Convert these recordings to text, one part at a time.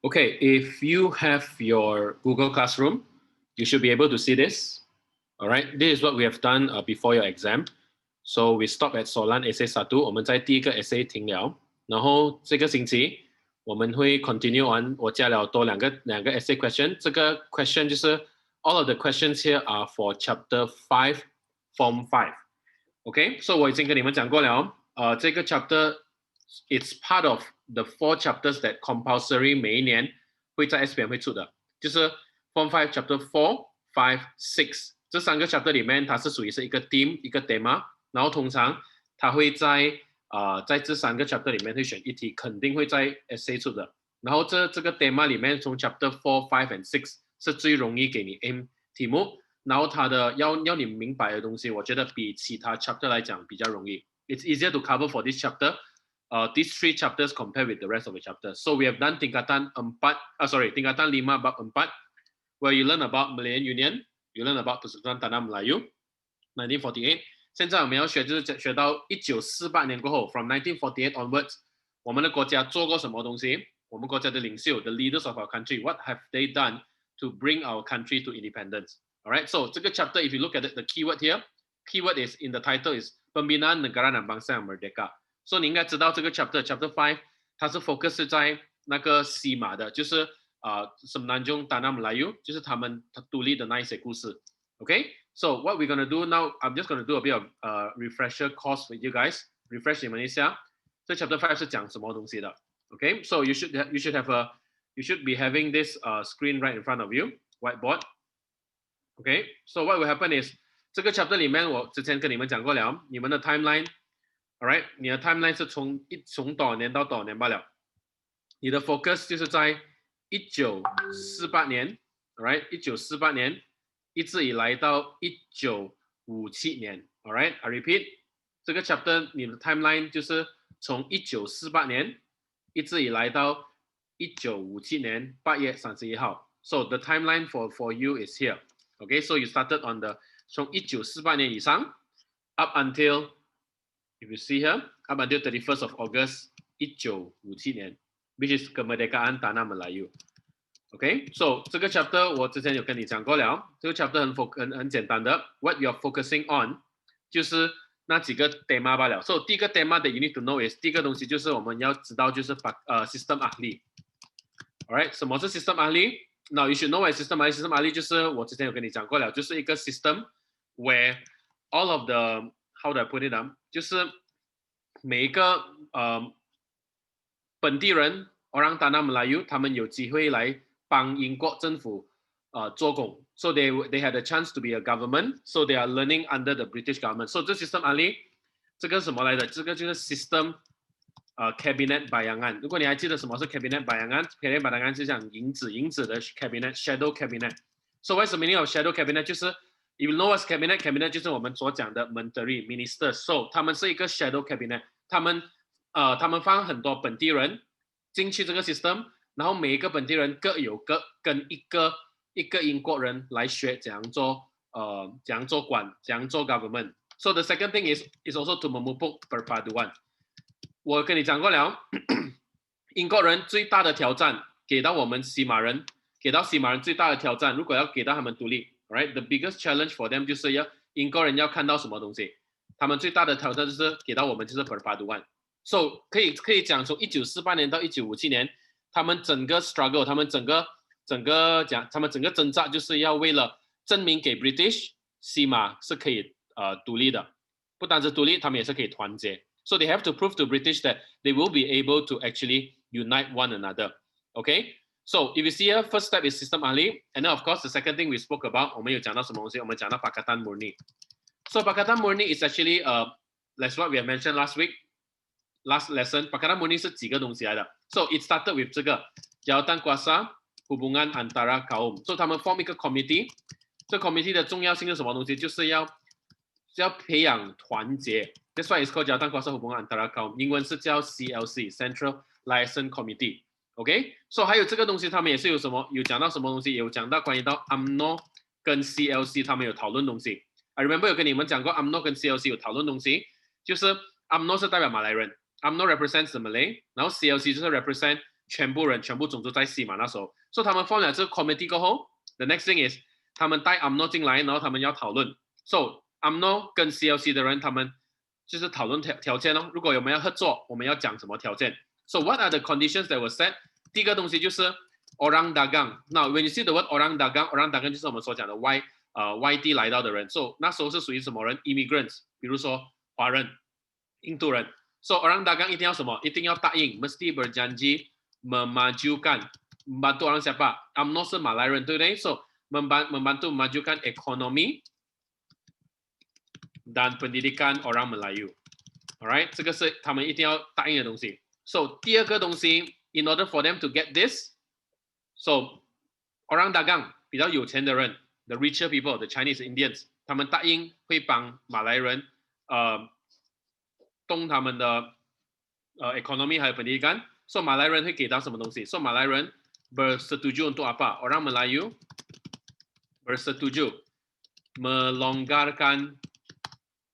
Okay, if you have your Google Classroom, you should be able to see this. All right, this is what we have done before your exam. So we stop at Solan Essay 1，我们在第一个 essay 停了，然后这个星期我们会 continue on， 我加了多两个 essay question， 这个 question 就是 all of the questions here are for chapter 5, form 5. Okay, so 我已经跟你们讲过了，这个 chapter it's part of the 4 chapters that compulsory 每一年会在 SPM 会出的，就是 form 5 chapter 4, 5, 6这3个 chapter 里面，它是属于是一个 theme 一个 thema， 然后通常它会在这3个 chapter 里面会选一题，肯定会在 essay 出的。然后这个 thema 里面，从 chapter 4, 5 and 6是最容易给你 aim 题目，然后它的要你明白的东西，我觉得比其他 chapter 来讲比较容易。It's easier to cover for this chapter. These 3 chapters compared with the rest of the chapters. So we have done tingkatan 5 bab 4, where you learn about Malayan Union, you learn about Persekutuan Tanah Melayu, 1948. 现在我们要学就是学到1948年过后 ，from 1948 onwards， 我们的国家做过什么东西？我们国家的领袖 ，the leaders of our country, what have they done to bring our country to independence? Alright, so 这个 chapter, if you look at it, the keyword here, keyword is in the title is Pembinaan Negara dan Bangsa yang Merdeka. So 你应该知道这个 chapter 5， 它是 focus 在那个西马的，就是Semenanjung Tanah Melayu， 就是他们独立的那一些故事。Okay, so what we're gonna do now, I'm just gonna do a bit of refresher course with you guys, refresh 你们一下。这 chapter 5是讲什么东西的 ？Okay, so you should be having this screen right in front of you, whiteboard. Okay, so what will happen is 这个 chapter 里面我之前跟你们讲过了，你们的 timeline。Alright， 你的 timeline 是从多少年到多少年罢了。你的 focus 就是在1948年 ，Alright， 1948年一直以来到1957年 ，Alright，I repeat， 这个 chapter 你的 timeline 就是从1948年一直以来到1957年8月31号。So the timeline for you is here. Okay, so you started on the 从1948年以上 up until。If you see here, up until 31st of August 1957年 which is kemerdekaan Tanah Melayu. Okay, so 这个 chapter 我之前有跟你讲过了，这个 chapter 很简单的 ，what you're focusing on 就是那几个 tema 罢了。So 第一个 tema that you need to know is 第一个东西就是我们要知道就是system ahli. Alright, 什么是 system ahli? Now you should know what system ahli. System ahli 就是我之前有跟你讲过了，就是一个 system where all of the how do I put it on? 就是每一个本地人 orang Tanah Melayu 他们有机会来帮英国政府做工 ，so they had a chance to be a government, so they are learning under the British government. So 这 system ahli 这个什么来的？这个就是 system cabinet bayangan。如果你还记得什么是 cabinet bayangan，cabinet bayangan 是讲影子的 cabinet shadow cabinet。So what's the meaning of shadow cabinet？ 就是You know what's cabinet? Cabinet 就是我们所讲的 menteri, minister. So 他们是一个 shadow cabinet. 他们放很多本地人进去这个 system， 然后每一个本地人各跟一个英国人来学怎样做官，怎样做 government. So the second thing is also to memupuk perpaduan. 我跟你讲过了，英国人最大的挑战给到我们西马人最大的挑战，如果要给到他们独立。Right, the biggest challenge for them 就是英国人要看到什么东西，他们最大的挑战就是给到我们就是 perpaduan. So 可以讲从1948年到1957年，他们整个 struggle， 他们整个挣扎就是要为了证明给 British 西马是可以独立的，不单是独立，他们也是可以团结。So they have to prove to British that they will be able to actually unite one another. Okay.So if you see here, first step is system ahli, and then of course the second thing we spoke about, 我们有讲到什么东西？我们讲到 Pakatan Murni. So Pakatan Murni is actually that's what we have mentioned last lesson. Pakatan Murni 是几个东西来的 ？So it started with 这个 jawatan kuasa hubungan antara kaum. So 他们 form 一个 committee. 这 committee 的重要性是什么东西？就是要培养团结。That's why it's called jawatan kuasa hubungan antara kaum. 英文是叫 CLC, Central Liaison Committee.Okay, so 还有这个东西，他们也是有讲到什么东西，有讲到关于到 UMNO 跟 CLC 他们有讨论东西。I remember 有跟你们讲过 UMNO 跟 CLC 有讨论东西，就是 UMNO 是代表马来人 ，UMNO represents the Malay， 然后 CLC 就是 represent 全部人全部种族在西马那时候，所以他们 form 了这个 committee 过后 ，the next thing is 他们带 UMNO 进来，然后他们要讨论。So UMNO 跟 CLC 的人，他们就是讨论条件哦。如果我们要合作，我们要讲什么条件 ？So what are the conditions that were set？ 第一个东西就是 orang dagang。那 when you see the word orang dagang，orang dagang 就是我们所讲的外地来到的人。So 那时候是属于什么人 ？immigrants， 比如说华人、印度人。So orang dagang 一定要什么？一定要答应 ，mesti berjanji memajukan membantu orang siapa? UMNO 是马来人，对不对 ？So membantu memajukan ekonomi dan pendidikan orang Melayu。Alright， 这个是他们一定要答应的东西。So 第二个东西 ，in order for them to get this，so orang dagang 比较有钱的人 ，the richer people，the Chinese Indians， 他们答应会帮马来人动他们的economy 还有 pendidikan。So 马来人会给到什么东西 ？So 马来人 bersetuju untuk apa？ Orang Melayu bersetuju melonggarkan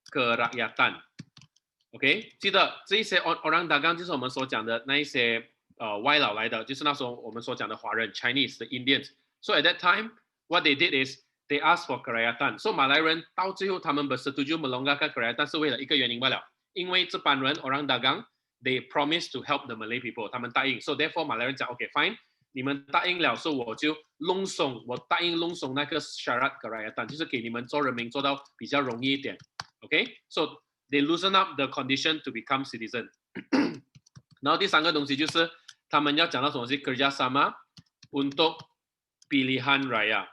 kerakyatan。OK， 记得这一些 orang dagang 就是我们所讲的那一些外劳来的，就是那时候我们所讲的华人 Chinese 的 Indians。So at that time, what they did is they asked for kerakyatan。So 马来人到最后他们 bersetuju melonggarkan kerakyatan 是为了一个原因罢了，因为这班人 orang dagang。They promised to help the Malay people， 他们答应 ，so therefore 马来人讲 OK fine， 你们答应了，所以我就弄松，我答应弄松那个 syarat kerakyatan， 就是给你们做人民做到比较容易一点 ，OK，so they loosen up the condition to become citizen 。然后第三个东西就是他们要讲到什么是 kerjasama untuk pilihan raya。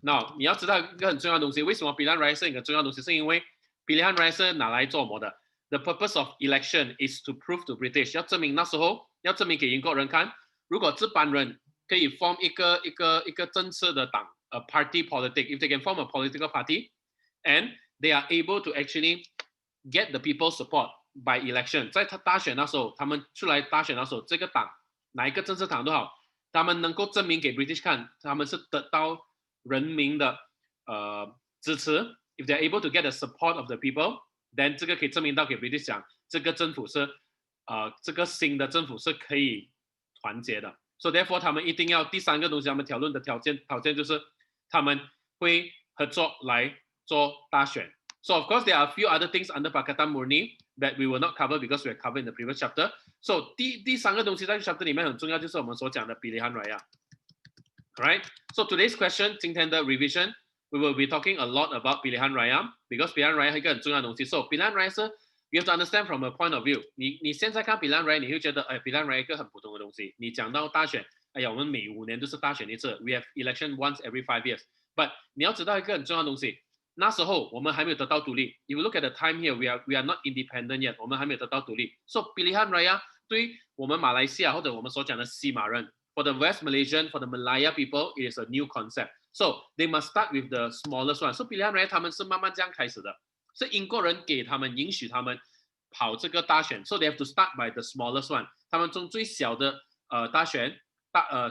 那你要知道一个很重要的东西，为什么 pilihan raya 是一个重要的东西？是因为 pilihan raya 是拿来做什么的？The purpose of election is to prove to British， 要证明那时候要证明给英国人看，如果这班人可以 form 一个政策的党，a party politic，if they can form a political party and they are able to actually get the people's support by election， 在他大选那时候，他们出来大选那时候，这个党哪一个政治党都好，他们能够证明给 British 看，他们是得到人民的支持 ，if they are able to get the support of the people。Then 这个可以证明到给 British 讲，这个政府是这个新的政府是可以团结的。So therefore 他们一定要第三个东西，他们讨论的条件就是他们会合作来做大选。So of course there are a few other things under Pakatan Murni that we will not cover because we are covered in the previous chapter. So 第三个东西在 chapter 里面很重要，就是我们所讲的 pilihan raya。Alright. So today's question 今天的 revision。We will be talking a lot about pilihan raya because pilihan raya 是一个很重要的东西。So pilihan raya 是 you have to understand from a point of view。你现在看 pilihan raya， 你会觉得pilihan raya 一个很普通的东西。你讲到大选，哎呀，我们每5年都是大选一次 ，we have election once every 5 years。But 你要知道一个很重要的东西，那时候我们还没有得到独立。If you look at the time here, we are not independent yet， 我们还没有得到独立。So pilihan raya 对于我们马来西亚或者我们所讲的西马人 ，for the West Malaysian, for the Malaya people, it is a new concept。So they must start with the smallest one. So pilihan raya 他们是慢慢这样开始的，是英国人给他们允许他们跑这个大选。So they have to start by the smallest one。他们从最小的大选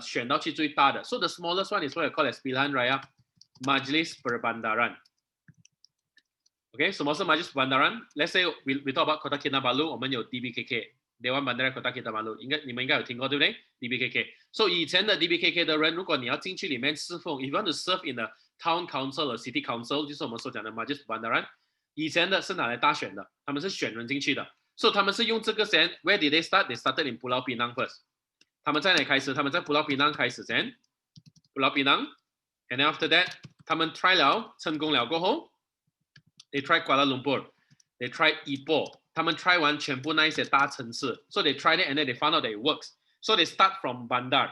选到去最大的。So the smallest one is what I call as pilihan raya Majlis Perbandaran。OK， 什么是 Majlis Perbandaran？Let's say we talk about Kota Kinabalu， 我们有 DBKK。Dewan Bandaran Kota Kinabalu， 你们应该有听过对不对 ？DBKK。So 以前的 DBKK 的人，如果你要进去里面侍奉 ，if you want to serve in the town council or city council， 就是我们所讲的 Majlis Bandaran， 以前的是拿来大选的，他们是选人进去的。So 他们是用这个先 ，Where did they start? They started in Pulau Pinang first。他们在哪里开始？他们在 Pulau Pinang 开始先 ，Pulau Pinang，and then after that， 他们 try 了，成功了过后 ，they try Kuala Lumpur，they try Ipoh。他们 try 完全部那一些大城市 ，so they tried it and then they found out that it works. So they start from bandar，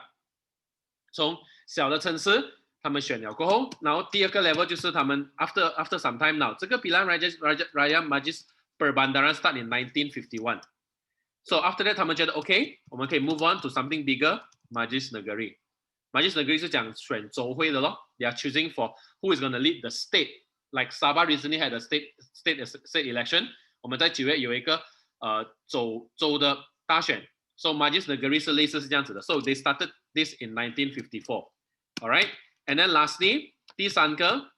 从小的城市他们选了过后，然后第二个 level 就是他们 after some time now， 这个 pilihan raya Majlis Perbandaran start in 1951. So after that 他们觉得 OK， 我们可以 move on to something bigger， Majlis Negeri。Majlis Negeri 是讲选州会的咯 ，they are choosing for who is going to lead the state. Like Sabah recently had a state election。我们在9月有一个州的大选 ，so Majlis Negeri 是类似是这样子的 ，so they started this in 1954， alright， and then lastly 第三个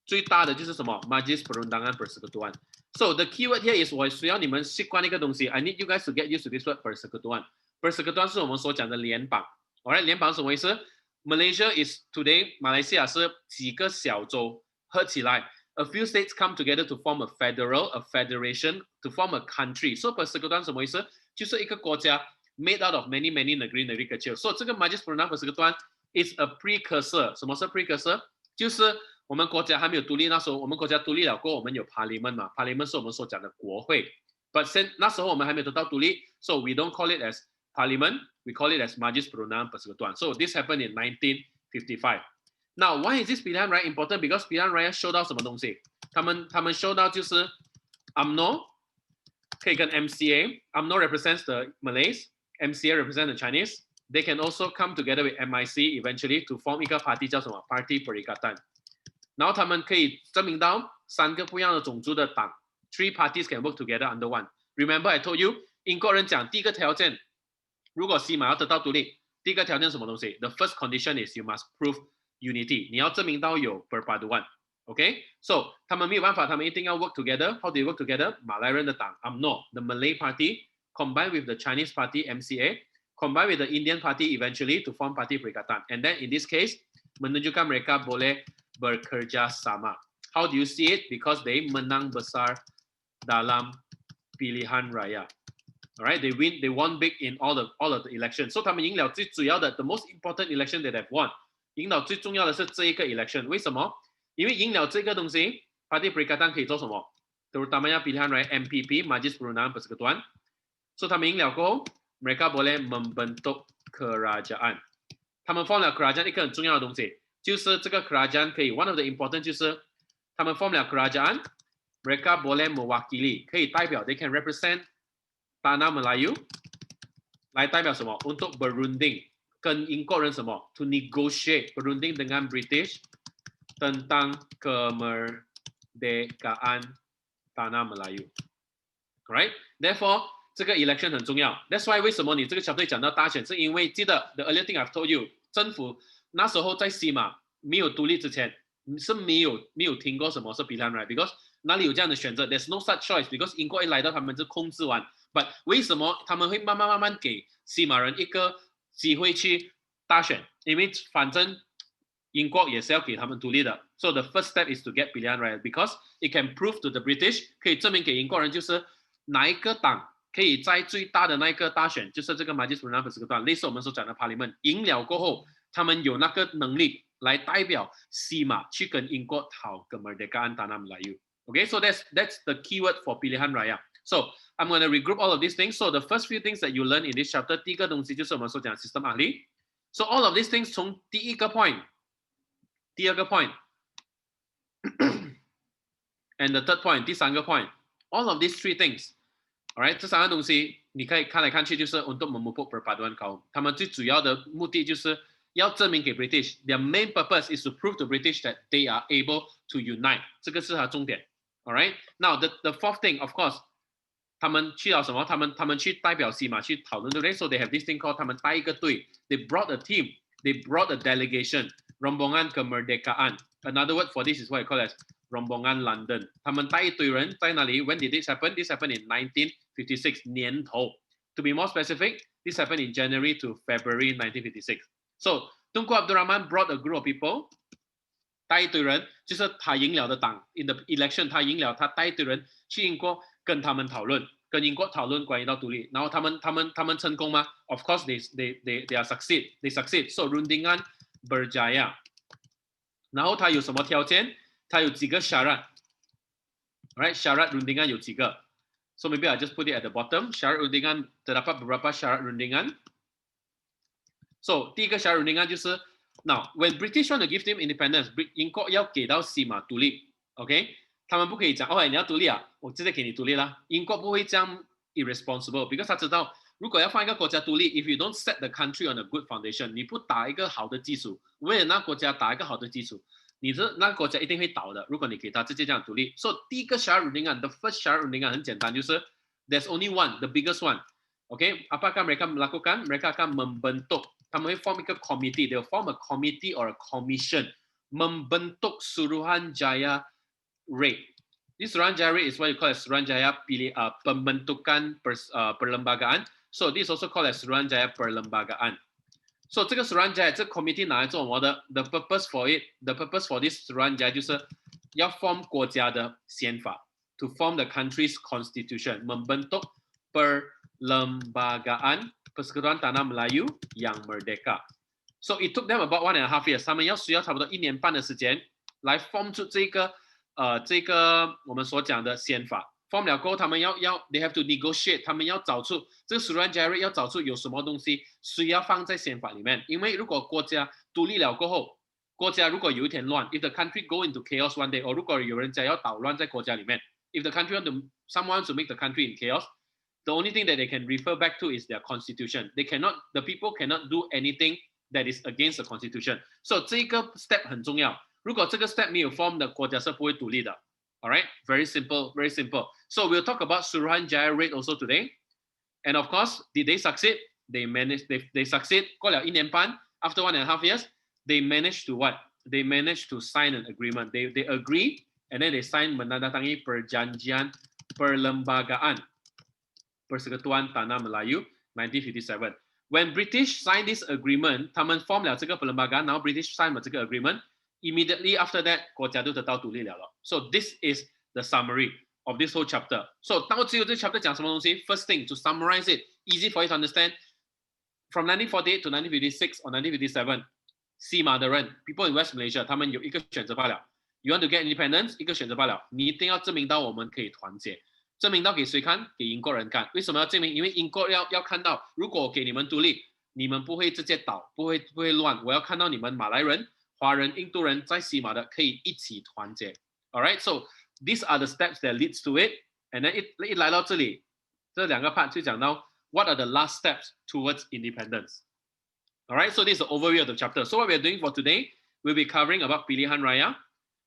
最大的就是什么 Majlis Perundangan Persekutuan。So the keyword here is 我需要你们习惯一个东西 ，I need you guys to get used to this word persekutuan。persekutuan 是我们所讲的联邦 ，alright， 联邦什么意思 ？Malaysia is today， 马来西亚是几个小州合起来 ，a few states come together to form a federal，a federation to form a country。所以 persekutuan 什么意思？就是一个国家 made out of many negeri kecil。所以这个 Majlis Perundingan Persekutuan is a precursor。什么是 precursor？ 就是我们国家还没有独立，那时候我们国家独立了过后，我们有 parliament 嘛 ，parliament 是我们所讲的国会。But 那时候我们还没有得到独立 ，so we don't call it as parliament, we call it as Majlis Perundingan Persekutuan. So this happened in 1955. Now, why is this pilihan raya important? Because pilihan raya show 到什么东西？他们 show 到就是 UMNO 可以跟 MCA，UMNO represents the Malays, MCA represents the Chinese. They can also come together with MIC eventually to form 一个 party 叫什么 Parti Perikatan。然后他们可以证明到3个不一样的种族的党 ，3 parties can work together under one. Remember I told you， 英国人讲第一个条件，如果西马要得到独立，第一个条件是什么东西 ？The first condition is you must prove unity， 你要证明到有 perpaduan。OK， so 他们没有办法，他们一定要 work together. How do they work together？ 马来人的党 UMNO， the Malay Party combined with the Chinese Party MCA, combined with the Indian Party eventually to form Parti Perikatan. And then in this case, menunjukkan mereka boleh bekerja sama. How do you see it? Because they menang besar dalam pilihan raya. Alright, they won big in all of the elections. So 他们赢了最主要的 the most important election that they've won. 赢了最重要的是这一个 election. 为什么？因为赢了这个东西 ，Parti Perikatan 可以做什么 ？Terutamanya pilihan raya MPP, Majlis Perundingan Persekutuan. So 他们赢了过后 ，mereka boleh membentuk kerajaan. 他们 form 了 kerajaan 一个很重要的东西。就是这个 kerajaan 可以 one of the important 就是他们 form 了 kerajaan mereka boleh mewakili 可以代表 they can represent tanah Melayu 来代表什么 untuk berunding 跟英国人什么 to negotiate berunding dengan British tentang kemerdekaan tanah Melayu. Alright, therefore 这个 election 很重要 that's why 为什么你这个 chapter 讲到大选是因为记得 the earlier thing I've told you 政府那时候在西马没有独立之前是没有听过什么是 pilihan raya because 哪里有这样的选择 there's no such choice because 英国一来到他们就控制完 but 为什么他们会慢慢给西马人一个机会去大选因为反正英国也是要给他们独立的 so the first step is to get pilihan raya because it can prove to the British 可以证明给英国人就是哪一个党可以在最大的那一个大选就是这个 Majlis Perundingan Persekutuan 类似我们所讲的 parliament 赢了过后他们有那个能力来代表西马去跟英国讨 kemerdekaan tanah Melayu. Okay, so that's the keyword for pilihan raya. So I'm going to regroup all of these things. So the first few things that you learn in this chapter, 第一个东西就是我们所讲的 system ahli. So all of these things 从第一个 point, 第二个 point, and the third point, 第三个 point, all of these 3 things, alright, 这3个东西你可以看来看去就是 untuk memupuk perpaduan kaum. 他们最主要的目的就是要证明给 British, their main purpose is to prove to British that they are able to unite. 这个是它重点 ，alright. Now the fourth thing, of course, 他们去了什么？他们去代表西马去讨论，对不对 ？So they have this thing called 他们带一个队 ，they brought a team, they brought a delegation, rombongan kemerdekaan. Another word for this is what I call as rombongan London. 他们带一堆人在哪里 ？When did this happen? This happened in 1956年头。To be more specific, this happened in January to February 1956. So Tunku Abdul Rahman brought a group of people 带一堆人就是他赢了的党 in the election 他赢了他带一堆人去英国跟他们讨论跟英国讨论关于到独立然后他们成功吗 Of course they are succeed So rundingan berjaya 然后他有什么条件他有几个 syarat Right syarat rundingan 有几个 So maybe I just put it at the bottom syarat rundingan terdapat beberapa syarat rundingan So 第一个 syarat rundingan 就是 Now when British want to give them independence 英国要给到西马独立 OK 他们不可以讲哦你要独立啊我直接给你独立啦英国不会这样 irresponsible because 他知道如果要放一个国家独立 if you don't set the country on a good foundation 你不打一个好的基础为了那国家打一个好的基础你这那个国家一定会倒的如果你给他直接这样独立 So 第一个 syarat rundingan the first syarat rundingan 很简单就是 there's only one the biggest one OK apakah mereka melakukan mereka akan membentuk他们会 form 一个 committee they will form a committee or a commission membentuk Suruhanjaya rate this Suruhanjaya rate is what you call as Suruhanjaya pembentukan perlembagaan So this is also called as Suruhanjaya Perlembagaan. So 这个 Suruhanjaya 这 committee 拿来做什么的 ？The purpose for it, the purpose for this Suruhanjaya 就是要 form 国家的宪法 ，to form the country's constitution, membentuk Perlembagaan Persekutuan Tanah Melayu yang Merdeka. So it took them about 1.5 years， 他们需要差不多1年半的时间来 form 出这个我们所讲的宪法。form 了过后，他们要 they have to negotiate， 他们要找出这个 Suruhanjaya 要找出有什么东西需要放在宪法里面。因为如果国家独立了过后，国家如果有一天乱 ，if the country go into chaos one day， or 如果有人家要捣乱在国家里面 ，if the country someone wants to make the country in chaos，the only thing that they can refer back to is their constitution. The people cannot do anything that is against the constitution. So 这个 step 很重要。如果这个 step 没有 form 的国家是不会独立的。All right, very simple, very simple. So we'll talk about Suruhanjaya raid also today. And of course, did they succeed? They managed. They succeed. 过了1年半 after 1.5 years, they managed to what? They managed to sign an agreement. They agree and then they sign menandatangani Perjanjian Perlembagaan Persekutuan Tanah Melayu 1957. When British signed this agreement, 他们 form 了这个 perlembagaan, now British sign 了这个 agreement. Immediately after that, 国家就得到独立了。So this is the summary of this whole chapter. So 到最后这 chapter 讲什么东西 ？First thing, to summarize it, easy for you to understand. From 1948 to 1956 or 1957, 西马的人 people in West Malaysia, 他们有一个选择罢了。You want to get independence, 一个选择罢了。你一定要证明到我们可以团结。证明到给谁看？给英国人看。为什么要证明？因为英国要看到，如果我给你们独立，你们不会直接倒，不会乱。我要看到你们马来人、华人、印度人在西马的可以一起团结。All right, so these are the steps that leads to it. And then 一来到这里，这两个 part 就讲到 what are the last steps towards independence. All right, so this is the overview of the chapter. So what we are doing for today, we'll be covering about Pilihan Raya.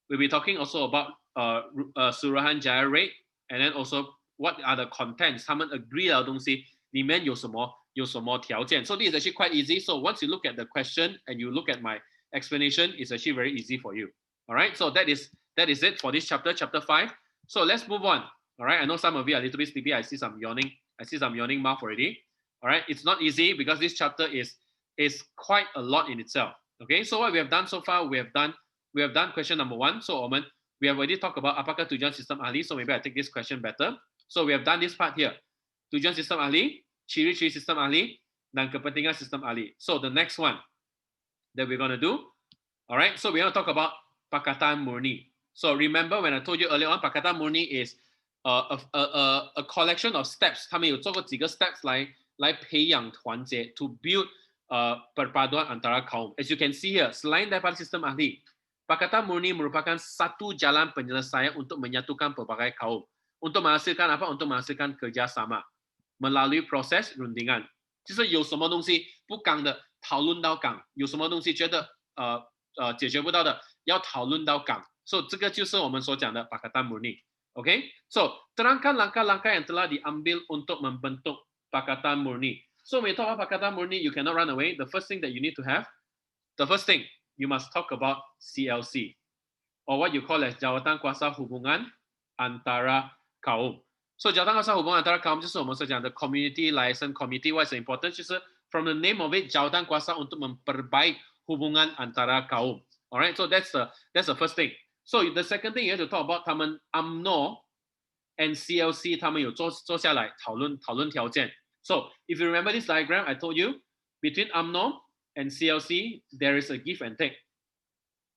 We'll be talking also about Suruhanjaya raid, and then also what are the contents. 他们 agree 的东西里面有什么条件。So this is actually quite easy. So once you look at the question and you look at my explanation, it's actually very easy for you. All right, so that is it for this chapter 5. So let's move on. All right, I know some of you are a little bit sleepy. I see some yawning mouth already. All right, it's not easy because this chapter is quite a lot in itself. Okay, so what we have done so far, we have done question number 1. So we have already talked about apakah tujuan sistem ahli. So maybe I take this question better. So we have done this part here. Tujuan sistem ahli, ciri-ciri sistem ahli, dan kepentingan sistem ahli. So the next one that we're going to do, all right, so we're going to talk about Pakatan Murni. So remember when I told you earlier on, Pakatan Murni is a collection of steps. 他们有做过几个 steps 来培养团结 to build perpaduan antara kaum. As you can see here, selain daripada sistem ahli, Pakatan Murni merupakan satu jalan penyelesaian untuk menyatukan pelbagai kaum. Untuk menghasilkan apa? Untuk menghasilkan kerjasama melalui proses rundingan. 就是有什么东西不刚的，讨论到岗；有什么东西觉得解决不到的，要讨论到岗。So 这个就是我们所讲的 Pakatan Murni. Okay? So terangkan langkah-langkah yang telah diambil untuk membentuk Pakatan Murni. So when you talk about Pakatan Murni, you cannot run away. The first thing that you need to have, the first thing, you must talk about CLC, or what you call as Jawatan Kuasa Hubungan Antara Kaum. So Jawatan Kuasa Hubungan Antara Kaum 就是我们所讲的 Community Liaison Committee. What is important? 就是 from the name of it, Jawatan Kuasa untuk memperbaik hubungan antara kaum. All right, so that's the first thing. So the second thing you have to talk about 他们 UMNO and CLC 他们有坐下来讨论条件。So if you remember this diagram, I told you between UMNO and CLC there is a give and take.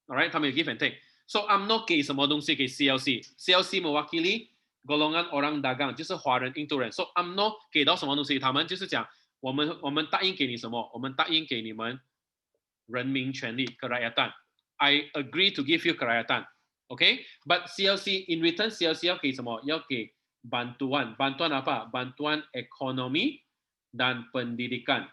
All right, 他们有 give and take. So UMNO 给什么东西给 CLC mewakili golongan orang dagang 就是华人印度人。So UMNO 给到什么东西？他们就是讲我们答应给你什么？我们答应给你们人民权利 kerakyatan. I agree to give you kerakyatan. Okay, but CLC in return CLC 要给什么？要给bantuan apa? Bantuan ekonomi dan pendidikan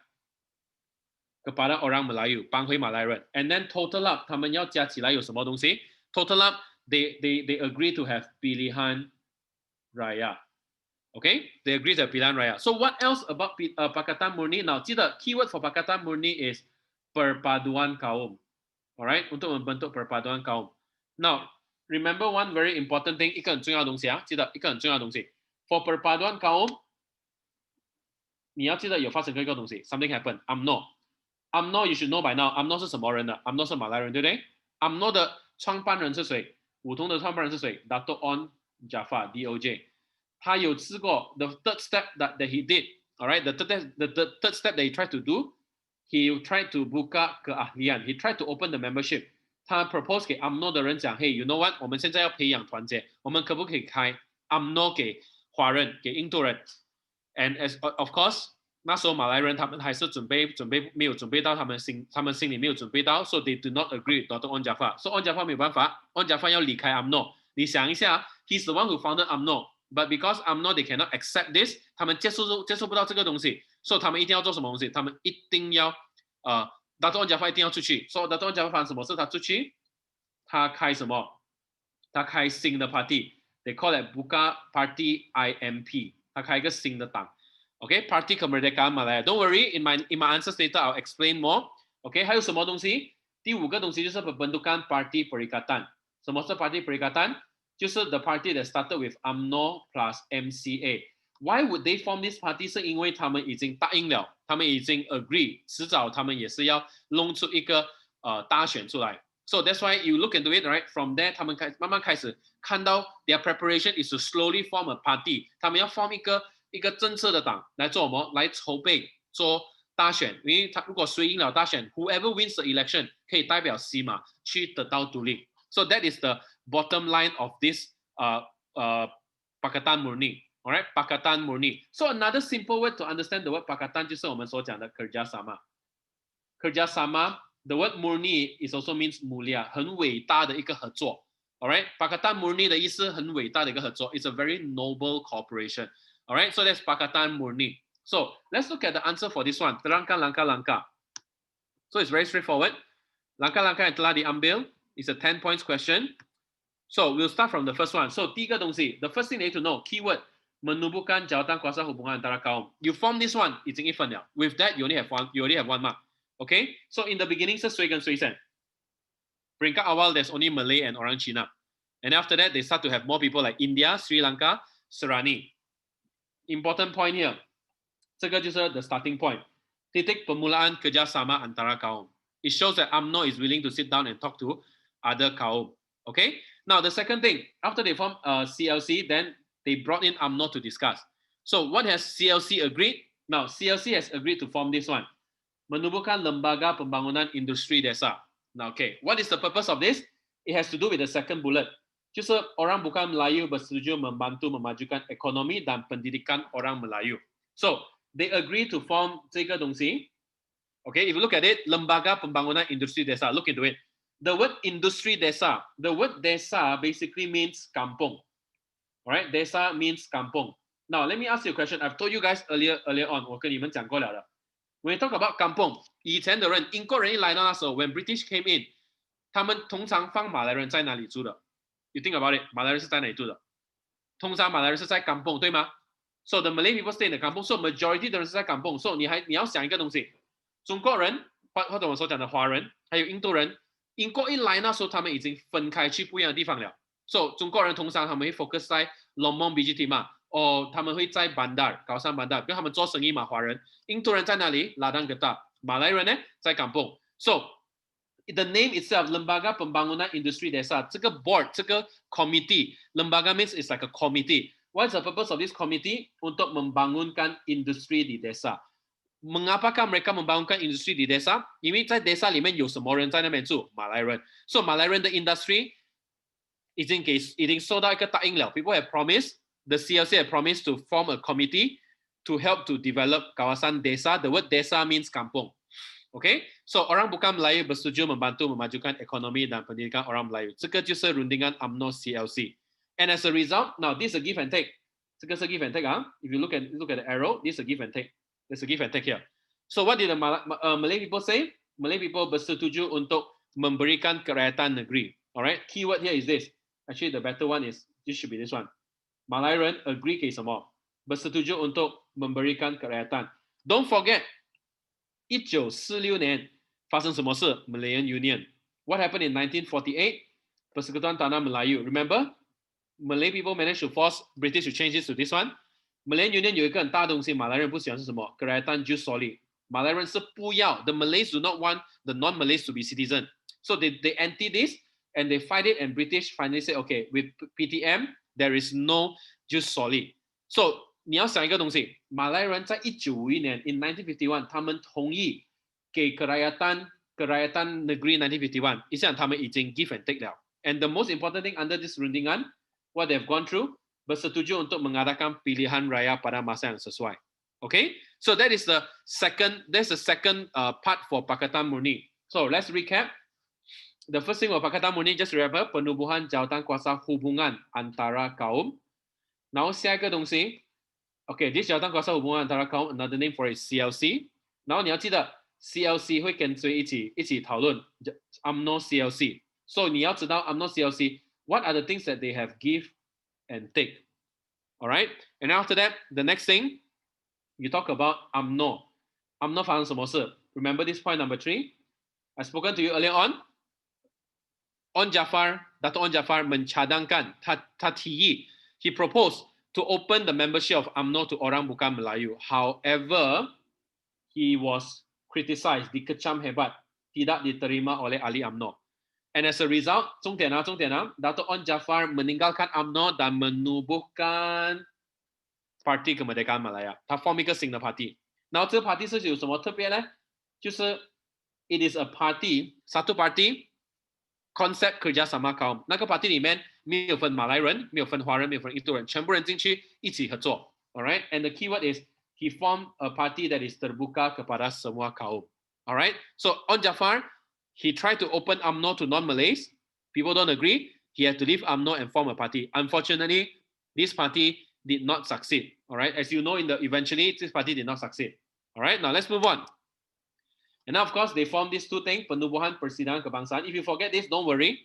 kepada orang Melayu, 帮回马来人。And then total up 他们要加起来有什么东西 ？Total up they agree to have pilihan raya. Okay, they agree to have pilihan raya. So what else about Pakatan Murni? Now 记得 keyword for Pakatan Murni is perpaduan kaum. Alright, untuk membentuk perpaduan kaum. Now remember one very important thing, 一个很重要的东西啊，记得一个很重要的东西。For perpaduan kaum, 你要记得有发生过一个东西 ，something happened. UMNO you should know by now. UMNO 是什么人的 ？UMNO 是马来人，对不对 ？UMNO 的创办人是谁？普通的创办人是谁 ？Dato' On Jaafar DOJ。他有试过 the third step that he did. Alright, the third step that he tried to do, he tried to buka keahlian. He tried to open the membership. 他 propose 给 UMNO 的人讲 ，Hey, you know what？ 我们现在要培养团结，我们可不可以开 UMNO 给华人、给印度人 ？And as of course， 那时候马来人他们还是准备没有准备到，他们心里没有准备到 ，so they do not agree Dr. On Jaafar. So On Jaafar 没有办法 ，On Jaafar 要离开 UMNO。你想一下 ，he's the one who founded UMNO。But because UMNO they cannot accept this， 他们接受不到这个东西，所以他们一定要做什么东西？他们一定要Dato' On Jaafar 一定要出去。所以 Dato' On Jaafar 发生什么事？他出去，他开什么？他开新的 party，they call it Buka Party IMP， 他开一个新的党。OK，Party Kemerdekaan Malaya。Don't worry，in my answers later I'll explain more。OK， 还有什么东西？第5个东西就是 pembentukan Party Perikatan。什么是 Party Perikatan？就是 the party that started with UMNO plus MCA. Why would they form this party？ 是因为他们已经答应了，他们已经 agree， 迟早他们也是要弄出一个大选出来。So that's why you look into it, right? From there， 他们慢慢开始看到 their preparation is to slowly form a party。他们要 form 一个政策的党来做什么？来筹备做大选。因为他如果谁赢了大选 ，whoever wins the election 可以代表西马去得到独立。So that is the bottom line of this Pakatan Murni. Alright, Pakatan Murni. So another simple word to understand the word Pakatan 就是我们所讲的 kerjasama. Kerjasama, the word Murni is also means mulia， 很伟大的一个合作。Alright, Pakatan Murni 的意思很伟大的一个合作。It's a very noble cooperation. Alright, so that's Pakatan Murni. So let's look at the answer for this one. Langkah. So it's very straightforward. Langkah-langkah yang telah diambil. It's a 10 points question. So we'll start from the first one. So 第一个东西 the first thing you need to know, keyword, menubuhkan jawatan kuasa hubungan antara kaum. You form this one, 已经1分了. With that, you already have 1 mark. Okay? So in the beginning, 是谁跟谁先? Peringkat awal, there's only Malay and Orang Cina. And after that, they start to have more people like India, Sri Lanka, Serani. Important point here. 这个就是 the starting point. Titik permulaan kerjasama antara kaum. It shows that UMNO is willing to sit down and talk to other kaum. Okay? Now, the second thing, after they formed CLC, then they brought in UMNO to discuss. So, what has CLC agreed? Now, CLC has agreed to form this one. Menubuhkan Lembaga Pembangunan Industri Desa. Now, okay, what is the purpose of this? It has to do with the second bullet. 就是orang bukan Melayu bersetuju membantu memajukan ekonomi dan pendidikan orang Melayu. So, they agree to form 这个东西. Okay, if you look at it, Lembaga Pembangunan Industri Desa, look into it. The word industry desa, the word desa basically means kampung. All right, desa means kampung. Now, let me ask you a question. I've told you guys earlier on, 我跟你们讲过了的. When you talk about kampung, 以前的人，英国人一来到那时候 when British came in, 他们通常放马来人在哪里住的? You think about it, 马来人是在哪里住的? 通常马来人是在 kampung, 对吗? So the Malay people stay in the kampung, so majority 的人是在 kampung. So 你要想一个东西，中国人或者我所讲的华人，还有印度人。英国一来那时候，他们已经分开去不一样的地方了。So 中国人通常他们会 focus 在 Lombok BGT 嘛，他们会在 Bandar 高山 Bandar， 跟他们做生意嘛，华人。印度人在哪里 ？Ladang Geta。马来人呢，在 Kampung。So the name itself, Lembaga Pembangunan Industri Desa， 这个 board， 这个 committee，Lembaga means it's like a committee. What's the purpose of this committee? Untuk membangunkan industri di desa. Mengapakah mereka membangunkan industri di desa? 因为在 desa 里面有什么人在那边住？马来人。So 马来人的 industry 已经收到一个答应了。People have promised, the CLC have promised to form a committee to help to develop kawasan desa. The word desa means kampung. Okay? So orang bukan Melayu bersetuju membantu memajukan ekonomi dan pendidikan orang Melayu. 这个就是rundingan UMNO CLC. And as a result, now this is a give and take. 这个是 give and take 啊。If you look at the arrow, this is a give and take. There's a give and take here. So what did the Malay people say? Malay people bersetuju untuk memberikan kerakyatan negeri. Alright, keyword here is this. Actually, the better one is, this should be this one. Malay人 agree 给什么? Bersetuju untuk memberikan kerakyatan. Don't forget, 1946年发生什么事? Malayan Union. What happened in 1948? Persekutuan Tanah Melayu. Remember? Malay people managed to force British to change this to this one. Malayan Union 有一个很大的东西，马来人不喜欢是什么 ？Kerajaan jus soli。马来人是不要 ，the Malays do not want the non-Malays to be citizen, so they anti this and they fight it. And British finally say, okay, with PTM there is no jus soli. So 你要想一个东西，马来人在1951年 in 1951，他们同意给 Kerajaan Negeri 1951，意思讲他们已经 give and take 了。And the most important thing under this rundingan, what they've gone through, bersetuju untuk mengadakan pilihan raya pada masa yang sesuai. Okay, so that is the second. That's the second part for Pakatan Murni. So let's recap. The first thing for Pakatan Murni, just remember penubuhan jawatan kuasa hubungan antara kaum. Now 下一个东西 ，okay, this jawatan kuasa hubungan antara kaum, another name for it is CLC. 然后你要记得 CLC 会跟谁一起讨论 UMNO CLC. So 你要知道 UMNO CLC, what are the things that they have give and take. All right, and after that, the next thing. You talk about UMNO. UMNO 发生什么事 Remember this point number 3? I spoken to you earlier on. Dato' On Jafar mencadangkan,他提议, he proposed to open the membership of UMNO to orang bukan Melayu. However, he was criticized, dikecam hebat, tidak diterima oleh ahli UMNO. And as a result, 重点啊, Dato' On Jafar meninggalkan UMNO dan menubuhkan Parti Kemerdekaan Malaya， 他 form 一个新的 party。然后这个 party 是有什么特别呢？就是 it is a party， satu party concept kerjasama kaum。那个 party 里面没有分马来人，没有分华人，没有分印度人，全部人进去一起合作。Alright, and the keyword is he formed a party that is terbuka kepada semua kaum. Alright, so On Jafar, he tried to open UMNO to non-Malays. People don't agree. He had to leave UMNO and form a party. Unfortunately, this party did not succeed. All right, as you know, eventually this party did not succeed. All right, now let's move on. And now, of course, they formed these two things, penubuhan persidangan kebangsaan. If you forget this, don't worry.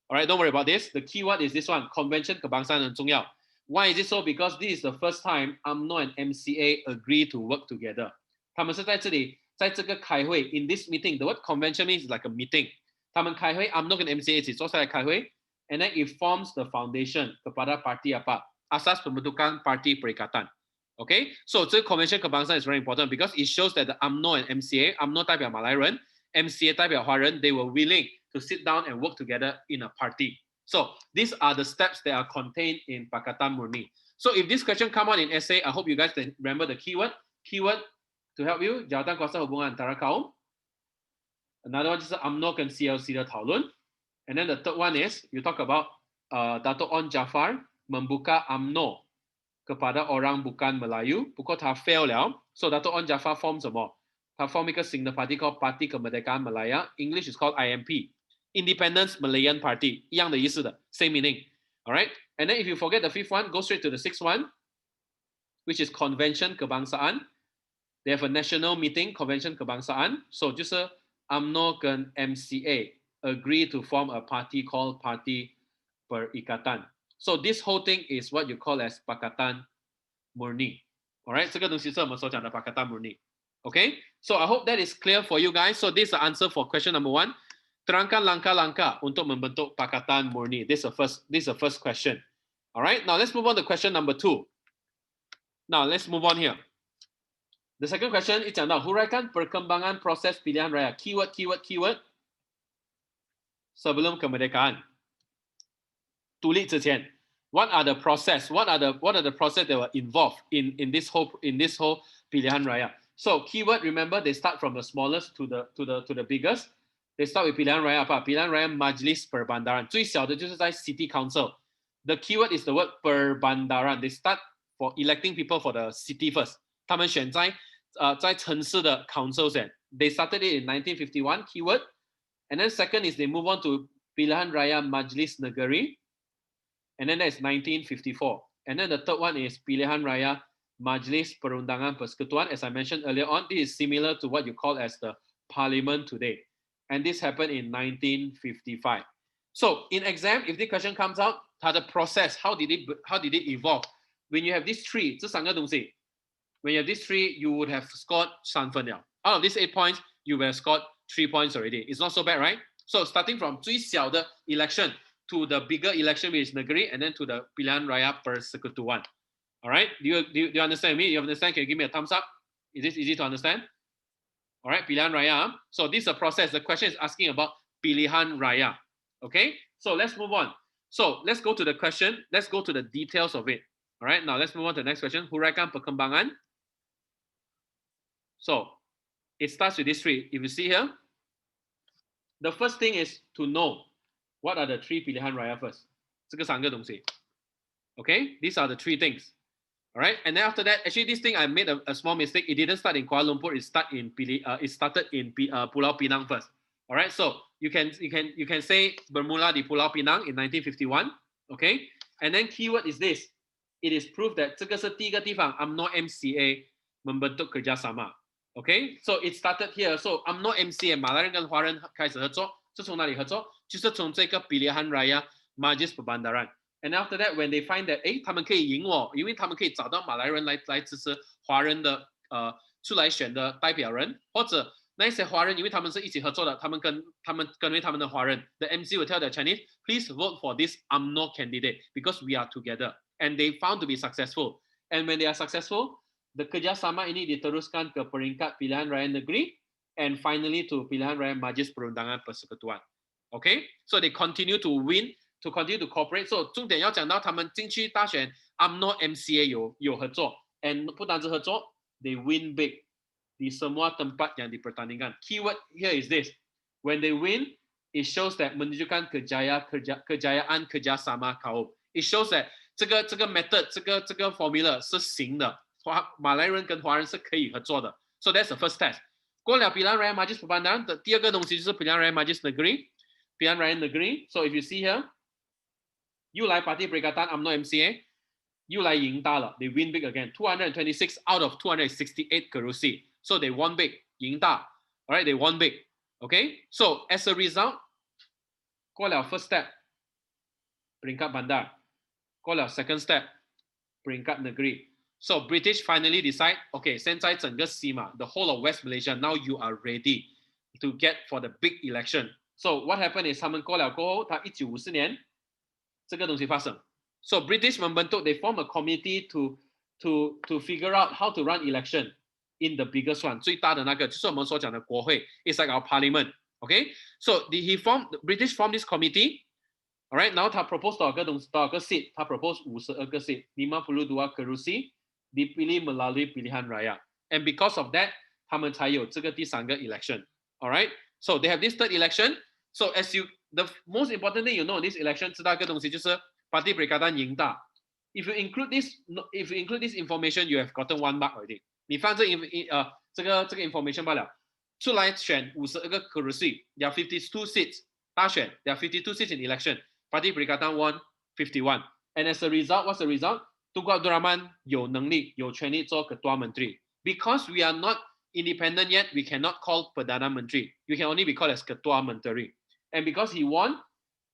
All right, don't worry about this. The keyword is this one, Convention Kebangsaan 很重要. Why is it so? Because this is the first time UMNO and MCA agree to work together. 他们是在这里，在这个开会 in this meeting. The word convention means like a meeting. 他们开会 UMNO 跟 MCA 一起坐下来开会 and then it forms the foundation kepada parti apa? Asas pembentukan Parti Perikatan. Okay, so this convention kebangsaan is very important because it shows that the UMNO and MCA, UMNO 代表马来人 MCA 代表华人 they were willing to sit down and work together in a party. So these are the steps that are contained in Pakatan Murni. So if this question come out in essay, I hope you guys can remember the keyword. Keyword to help you, jawatan kuasa hubungan antara kaum. Another one is UMNO and CLC 的讨论. And then the third one is, you talk about Dato' On Jafar membuka UMNO kepada orang bukan Melayu. 不过他 fail 了. So Dato' On Jafar form 什么? 他 form 一个新的 party called Parti Kemerdekaan Malaya. English is called IMP. Independence Malayan Party. 一样的意思的. Same meaning. Alright? And then if you forget the fifth one, go straight to the sixth one, which is Convention Kebangsaan. They have a national meeting, Convention Kebangsaan. So 就是 UMNO 跟 MCA agree to form a party called Parti Perikatan. So this whole thing is what you call as Pakatan Murni. Alright, 这个东西是我们所讲的 Pakatan Murni. Okay, so I hope that is clear for you guys. So this is the answer for question number 1. Terangkan langkah-langkah untuk membentuk Pakatan Murni. This is the first question. Alright, now let's move on to question number 2. Now let's move on here. The second question is 讲到 huraikan perkembangan proses pilihan raya. Keyword. Sebelum kemerdekaan. Tulis 之前 what are the process? What are the process that were involved in this whole pilihan raya? So keyword, remember they start from the smallest to the biggest. They start with pilihan raya apa? Pilihan raya Majlis Perbandaran. 最小的就是在 City Council. The keyword is the word Perbandaran. They start for electing people for the city first. 他们选在城市的 council 先. They started it in 1951. Keyword. And then second is they move on to pilihan raya Majlis Negeri. And then that's 1954. And then the third one is pilihan raya Majlis Perundangan Persekutuan. As I mentioned earlier on, this is similar to what you call as the parliament today. And this happened in 1955. So in exam, if the question comes out, 它的 process, how did it evolve? When you have these three, 这三个东西, when you have these three, you would have scored 3分了. Out of these 8 points, you will have scored 3 points already. It's not so bad, right? So starting from 最小的 election to the bigger election, which is Negeri, and then to the pilihan raya Persekutuan. All right, do you understand me? You understand? Can you give me a thumbs up? Is this easy to understand? All right, pilihan raya. So this is a process. The question is asking about pilihan raya. Okay, so let's move on. So let's go to the question. Let's go to the details of it. All right, now let's move on to the next question. Huraikan perkembangan. So it starts with these three. If you see here, the first thing is to know what are the three pilihan raya first. 这个三个东西. Okay, these are the three things. All right, and then after that, actually, this thing I made a small mistake. It didn't start in Kuala Lumpur. It started in Pulau Pinang first. All right, so you can say bermula di Pulau Pinang in 1951. Okay, and then keyword is this. It is proof that 这个是第一个地方 UMNO MCA membentuk kerjasama. Okay, so it started here. So UMNO MCA 马来人跟华人开始合作，是从哪里合作？就是从这个 Pilihan Raya Majlis Perbandaran。And after that, when they find that, 他们可以赢我，因为他们可以找到马来人来支持华人的出来选的代表人，或者那些华人，因为他们是一起合作的，他们跟为他们的华人。The MC will tell the Chinese, please vote for this UMNO candidate because we are together. And they found to be successful. And when they are successful, the kerjasama ini diteruskan ke peringkat pilihan raya negeri and finally to pilihan raya Majlis Perundangan Persekutuan. Okay, so they continue to win. To continue to cooperate, so 重点要讲到他们进去大选 UMNO MCA 有合作 ，and 不单止合作 ，they win big di semua tempat yang dipertandingkan. Keyword here is this: when they win, it shows that menunjukkan kejayaan kerjasama kaum. It shows that 这个 method 这个 formula 是行的，马来人跟华人是可以合作的。So that's the first test. 过了 Pilihan Raya Majlis Perbandaran 的第二个东西就是 Pilihan Raya Majlis Negeri，Pilihan Raya Negeri. So if you see here.You 来 Parti Perikatan UMNO MCA, you 来赢大了 they win big again. 226 out of 268 kerusi. So they won big, 赢大. All right, they won big. Okay, so as a result, 过了 first step, peringkat bandar. 过了 second step, peringkat negeri. So British finally decide, okay, 现在整个西马 the whole of West Malaysia, now you are ready to get for the big election. So what happened is 他们过了过后，他1954年这个东西发生 ，so British membentuk they form a committee to figure out how to run election in the biggest one 最大的那个就是我们所讲的国会 ，it's like our parliament, okay? So British formed this committee, alright? 然后他 propose 多少个 seat？ 他 propose 52个 seat, 52 kerusi dipilih melalui pilihan raya, and because of that, 他们才有这个第三个 election, alright? So they have this third election. So the most important thing you know in this election 知道一个东西就是 Parti Perikatan 赢大。If you include this information, you have gotten 1 mark already. 你放这个 information 罢了。出来选52个 kerusi, there are 52 seats. 大选 there are 52 seats in election. Parti Perikatan won 51. And as a result, what's the result? Tunku Abdul Rahman 有能力有权利做 Ketua Menteri. Because we are not independent yet, we cannot call Perdana Menteri. You can only be called as Ketua Menteri.And because he won,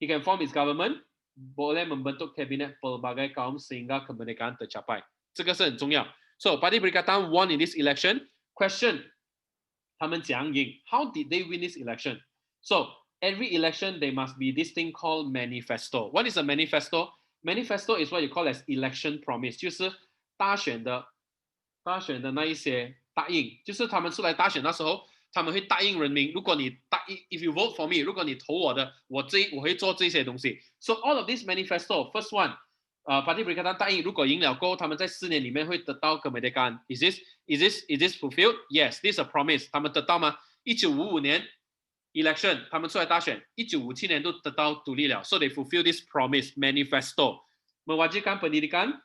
he can form his government, boleh membentuk kabinet pelbagai kaum sehingga kemerdekaan tercapai. 这个是很重要. So, Parti Perikatan won in this election. Question, 他们怎样赢? How did they win this election? So, every election, there must be this thing called manifesto. What is a manifesto? Manifesto is what you call as election promise. 就是大选的那一些答应，就是他们出来大选那时候他们会答应人民，如果你if you vote for me， 如果你投我的，我会做这些东西。So all of this manifesto, first one, Parti Perikatan 答应，如果赢了过后，他们在4年里面会得到kemerdekaan. Is this fulfilled? Yes, this is a promise. 他们得到吗？1955年 election， 他们出来大选，1957年都得到独立了。So they fulfill this promise manifesto. Mewajibkan pendidikan,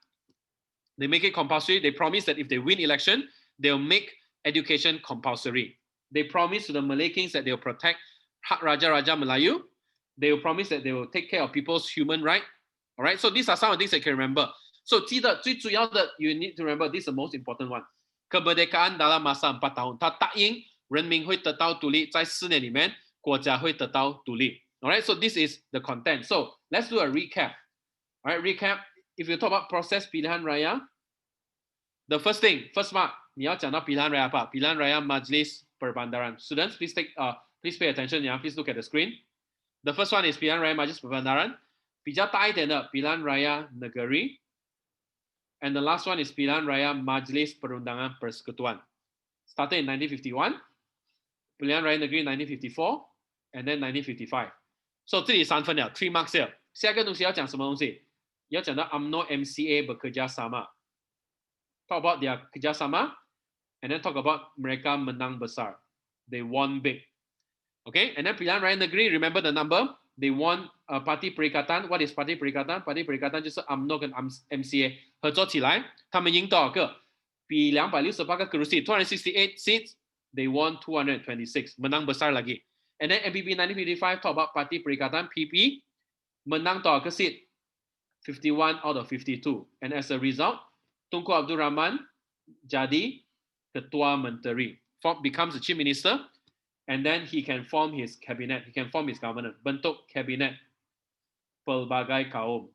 they make it compulsory. They promise that if they win election, they'll make education compulsory.They promise to the Malay kings that they will protect hak Raja-Raja Melayu. They will promise that they will take care of people's human right. All right. So these are some of the things I can remember. So 记得最主要的 you need to remember this is the most important one. Kemerdekaan dalam masa 4 tahun. 他答应人民会得到独立，在4年里面国家会得到独立。All right. So this is the content. So let's do a recap. All right. Recap. If you talk about process pilihan raya, the first mark 你要讲到 pilihan raya apa? Pilihan raya Majlis Perbandaran. Students, please pay attention. Yeah, please look at the screen. The first one is Pilihan Raya Majlis Perbandaran. 比较大一点的 Pilihan Raya Negeri. And the last one is Pilihan Raya Majlis Perundangan Persekutuan. Started in 1951, Pilihan Raya Negeri 1954, and then 1955. So 这里3分了 ，3 marks here。下一个东西要讲什么东西？要讲到 UMNO MCA bekerjasama. Talk about their kerjasama, and then talk about mereka menang besar. They won big. Okay, and then Pilihan Raya Negeri, remember the number? They won Parti Perikatan. What is Parti Perikatan? Parti Perikatan 就是 UMNO 跟 MCA 合作起来，他们赢多少个？比268个 kerusi, 268 seats. They won 226. Menang besar lagi. And then MPP 1955 talk about Parti Perikatan PP. Menang toh ke seat? 51 out of 52. And as a result, Tunku Abdul Rahman jadi Ketua Menteri. Becomes the Chief Minister. And then he can form his cabinet. He can form his government. Bentuk Kabinet Pelbagai Kaum.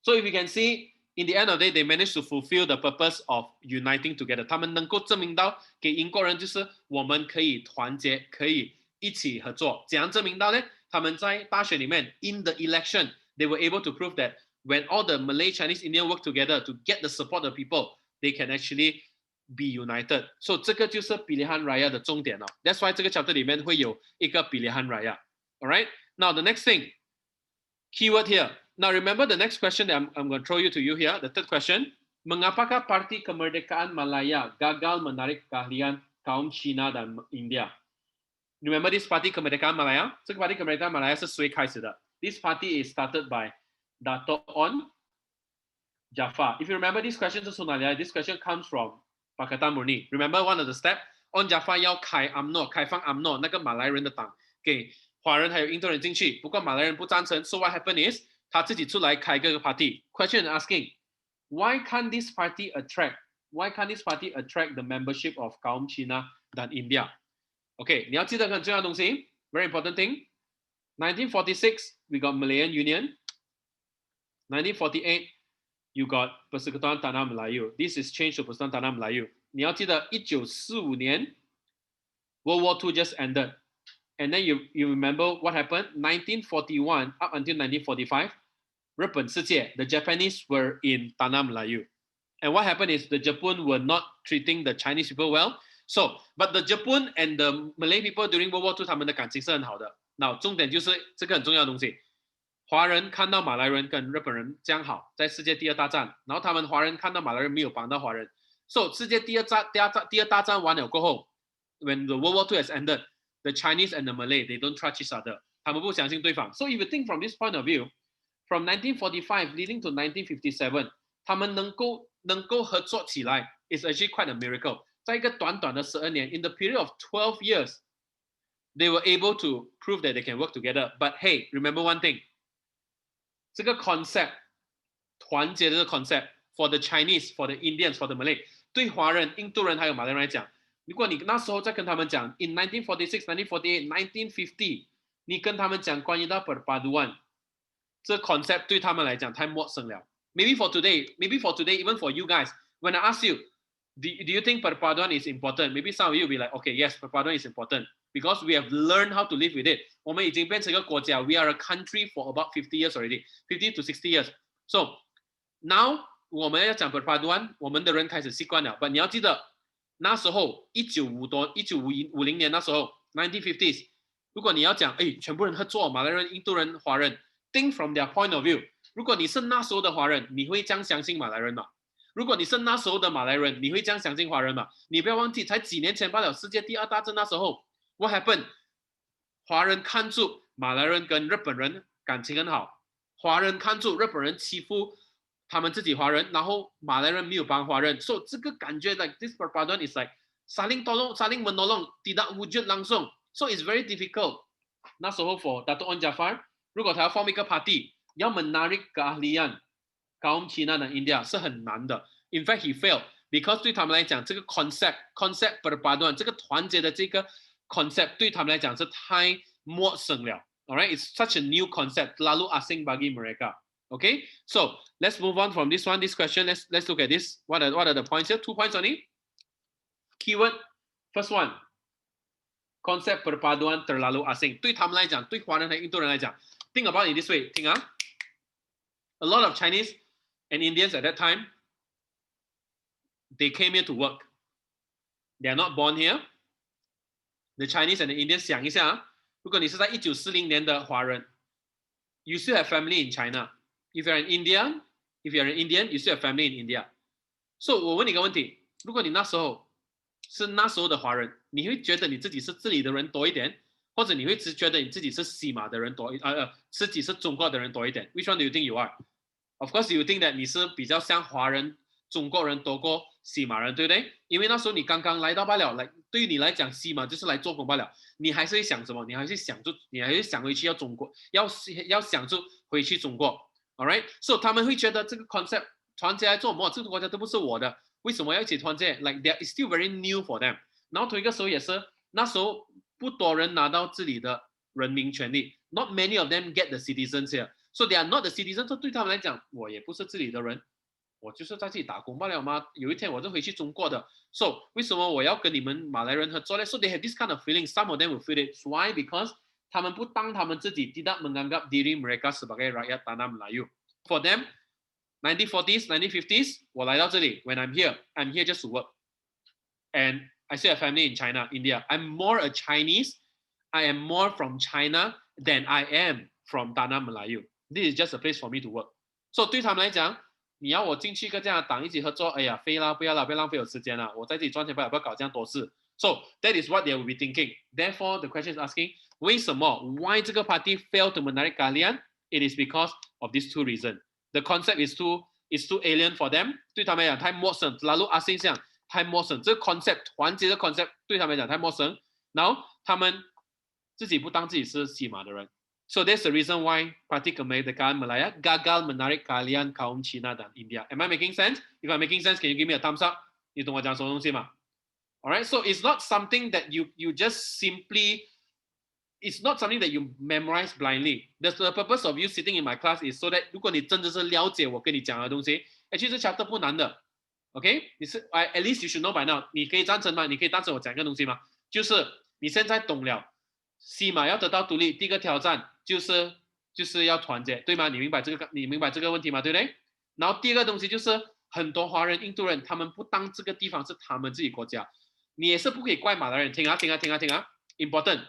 So if you can see, in the end of the day, they managed to fulfill the purpose of uniting together. 他们能够证明到给英国人就是我们可以团结，可以一起合作。怎样证明到呢？他们在大选里面 in the election, they were able to prove that when all the Malay, Chinese, Indian work together to get the support of people, they can actually be united. So 这个就是 Pilihan Raya 的重点了。That's why 这个 chapter 里面会有一个 Pilihan Raya. Alright? Now the next thing, keyword here. Now remember the next question that I'm going to throw to you here. The third question. Mengapakah Parti Kemerdekaan Malaya gagal menarik keahlian kaum Cina dan India? Remember this Parti Kemerdekaan Malaya? 这个 Parti Kemerdekaan Malaya 是谁开始的？ This party is started by Dato' On Jaafar. If you remember this question, this question comes from Pakatan Murni. Remember one of the steps? On Jaafar 要开 UMNO, 开放 UMNO 那个马来人的党给华人还有印度人进去，不过马来人不赞成。So what happened is 他自己出来开个 party. Question asking, why can't this party attract the membership of kaum Cina dan India? Okay, 你要记得很重要的东西 very important thing. 1946 we got Malayan Union. 1948 you got Persekutuan Tanah Melayu. This is changed to Persekutuan Tanah Melayu. 你要记得1945年 World War II just ended. And then you remember what happened? 1941 up until 1945, 日本世界, the Japanese were in Tanah Melayu. And what happened is the Japan were not treating the Chinese people well. So, but the Japan and the Malay people during World War II, 他们的感情是很好的。Now, 重点就是这个很重要的东西。华人看到马来人跟日本人这样好，在世界第2大战，然后他们华人看到马来人没有帮到华人。So, 世界第二大战完了过后 when the World War II has ended, the Chinese and the Malay, they don't trust each other. 他们不相信对方。So if you think from this point of view, from 1945 leading to 1957, 他们能够合作起来 is actually quite a miracle. 在一个短短的12年 in the period of 12 years, they were able to prove that they can work together. But hey, remember one thing. 这个 concept, 团结的这个 concept, for the Chinese, for the Indians, for the Malay, 对华人、印度人还有马来人来讲，如果你那时候再跟他们讲 in 1946, 1948, 1950, 你跟他们讲关于到 perpaduan, 这 concept 对他们来讲太陌生了。Maybe for today, even for you guys, when I ask you, do you think perpaduan is important? Maybe some of you will be like, okay, yes, perpaduan is important because we have learned how to live with it. 我们已经变成一个国家 we are a country for about 50 years already, 50 to 60 years. So now 我们要讲 perpaduan, 我们的人开始习惯了。But 你要记得，那时候1950年那时候 1950s， 如果你要讲全部人合作，马来人、印度人、华人 think from their point of view， 如果你是那时候的华人，你会这样相信马来人吗？如果你是那时候的马来人，你会这样相信华人吗？你不要忘记，才几年前罢了，世界第2大战那时候 what happened？ 华人看住马来人跟日本人感情很好，华人看住日本人欺负他们自己华人，然后马来人没有帮华人，所以这个感觉 like this perpaduan is like saling tolong, saling menolong, tidak wujud langsung, so it's very difficult. 那时候 for Dato' On Jaafar， 如果他要 form 一个 party， 要 menarik keahlian kaum Cina dan India 是很难的。In fact, he failed because 对他们来讲，这个 concept perpaduan 这个团结的这个 concept 对他们来讲是太陌生了。Alright, it's such a new concept, terlalu asing bagi mereka. Okay, so let's move on from this one. This question, let's look at this. What are the points here? 2 points only. Keyword, first one, concept perpaduan terlalu asing. 对他们来讲，对华人和印度人来讲 think about it this way. 听啊 ，a lot of Chinese and Indians at that time they came here to work. They are not born here. The Chinese and the Indians 想一下啊，如果你是在1940年的华人 ，you still have family in China. If you're an Indian, you still have family in India. So 我问你一个问题，如果你那时候是那时候的华人，你会觉得你自己是这里的人多一点，或者你会只觉得你自己是西马的人多自己是中国的人多一点 ？Which one do you think you are? Of course, you think that 你是比较像华人、中国人多过西马人，对不对？因为那时候你刚刚来到罢了，来对于你来讲，西马就是来做工罢了。你还是会想什么？你还是想回去要中国，要想着回去中国。All right, so 他们会觉得这个 concept 团结来做什么？这个国家都不是我的，为什么要一起团结 ？Like they are still very new for them. 然后同一个时候也是那时候不多人拿到这里的人民权利 ，Not many of them get the citizens here. So they are not the citizens. 对他们来讲，我也不是这里的人，我就是在这里打工罢了吗？有一天我就回去中国的。So 为什么我要跟你们马来人合作呢 ？So they have this kind of feeling. Some of them will feel it. Why? Because 他们不当他们自己 tidak menganggap diri mereka sebagai rakyat tanah Melayu. For them, 1940s, 1950s, 我来到这里 when I'm here just to work. And I still have family in China, India. I'm more a Chinese. I am more from China than I am from Tanah Melayu. This is just a place for me to work. So 对他们来讲，你要我进去跟这样的党一起合作，哎呀，飞啦，不要啦，不要浪费我时间啦，我在这里赚钱不要搞这样多事。So that is what they will be thinking. Therefore, the question is asking, 为什么 why 这个 party failed to menarik kalian? It is because of these two reasons. The concept is too alien for them. 对他们来讲太陌生，lalu asing 这样太陌生。这个 concept 团结的 concept 对他们来讲太陌生。然后他们自己不当自己是西马的人。So that's the reason why Parti Kemerdekaan Malaya gagal menarik kalian kaum Cina dan India. Am I making sense? If I'm making sense, can you give me a thumbs up? 你懂我讲什么东西吗？ Alright, so it's not something that you just simply, it's not something that you memorize blindly. The purpose of you sitting in my class is so that 如果你真的是了解我跟你讲的东西，其实 chapter 不难的。OK， at least you should know by now. 你可以赞成吗？你可以当成我讲一个东西吗？就是你现在懂了，西马要得到独立，第一个挑战就是要团结，对吗？你明白这个问题吗？对不对？然后第二个东西就是很多华人、印度人他们不当这个地方是他们自己国家，你也是不可以怪马来人。听啊 ，important.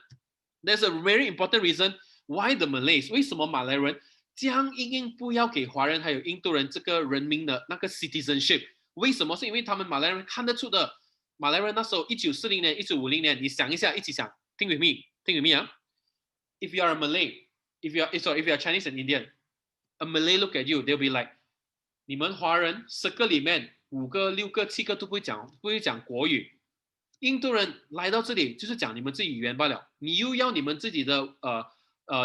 There's a very important reason why the Malays 为什么马来人将硬不要给华人还有印度人这个人民的那个 citizenship？ 为什么？是因为他们马来人看得出的。马来人那时候1940年、1950年，你想一下，一起想。Think with me 啊。If you are a Malay, if you are Chinese and Indian, a Malay look at you, they'll be like, 你们华人10个里面5个、6个、7个都不会讲国语。印度人来到这里就是讲你们自己语言罢了，你又要你们自己的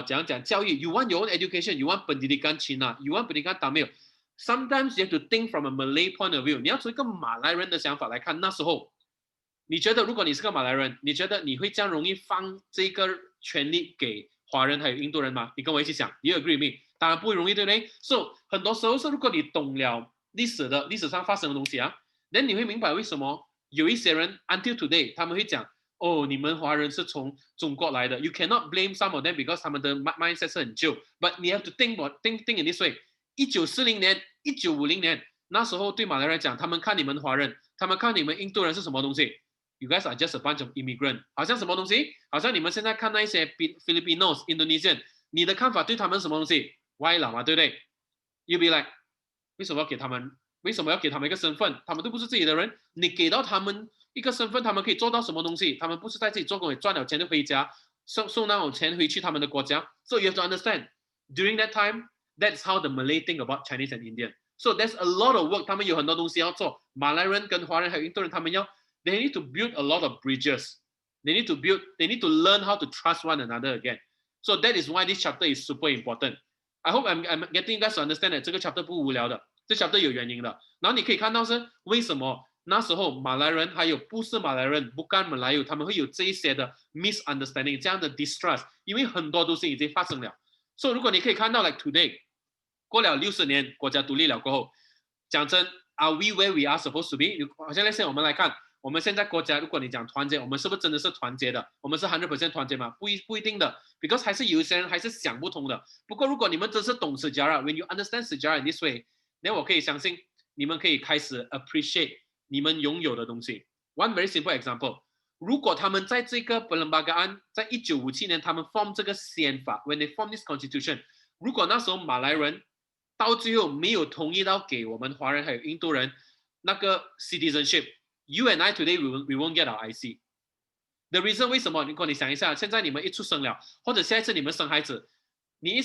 讲教育 ，you want your own education, you want pendidikan Cina, you want pendidikan Tamil. Sometimes you have to think from a Malay point of view. 你要从一个马来人的想法来看，那时候你觉得如果你是个马来人，你觉得你会这样容易放这个权利给华人还有印度人吗？你跟我一起想 ，You agree with me？ 当然不容易，对不对 ？So 很多时候是如果你懂了历史上发生的东西啊，那你会明白为什么有一些人 until today 他们会讲哦，你们华人是从中国来的。You cannot blame some of them because 他们的 mindset 是很旧。But 你 have to think in this way。1940年、1950年那时候对马来人讲，他们看你们华人，他们看你们印度人是什么东西 ？You guys are just a bunch of immigrant。好像什么东西？好像你们现在看那些 Filipinos、Indonesian， 你的看法对他们是什么东西？歪了嘛，对不对 ？You be like， 为什么要给他们一个身份？他们都不是自己的人，你给到他们一个身份，他们可以做到什么东西？他们不是在自己做工，也赚了钱就回家，送那种钱回去他们的国家。So you have to understand, during that time, that's how the Malay think about Chinese and Indian. So there's a lot of work. 他们有很多东西要做。马来人跟华人还有印度人，他们要 they need to build a lot of bridges. They need to learn how to trust one another again. So that is why this chapter is super important. I hope I'm getting you guys to understand that 这个 chapter 不无聊的，这 chapter 有原因的。然后你可以看到是为什么那时候马来人还有不是马来人bukan Melayu，他们会有这一些的 misunderstanding， 这样的 distrust， 因为很多东西已经发生了。所以如果你可以看到 like today， 过了60年国家独立了过后，讲真 ，Are we where we are supposed to be？ 好像那些我们来看。我们现在国家，如果你讲团结，我们是不是真的是团结的？我们是 100% 团结吗？不一定的 ，because 还是有一些人还是想不通的。不过如果你们真是懂 sejarah，when you understand sejarah in this way， 那我可以相信你们可以开始 appreciate 你们拥有的东西。One very simple example， 如果他们在这个 Perlembagaan 在1957年他们 form 这个宪法 ，when they form this constitution， 如果那时候马来人到最后没有同意到给我们华人还有印度人那个 citizenship，you and I today we won't get our IC。The reason 为什么？如果你想一下，现在你们一出生了，或者下一次你们生孩子，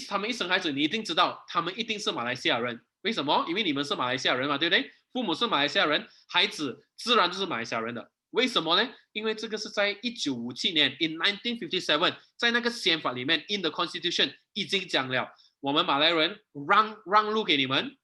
他们一生孩子，你一定知道他们一定是马来西亚人。为什么？因为你们是马来西亚人嘛，对不对？父母是马来西亚人，孩子自然就是马来西亚人的。为什么呢？因为这个是在1957年 ，in 1957，在那个宪法里面 ，in the constitution 已经讲了，我们马来人让路给你们，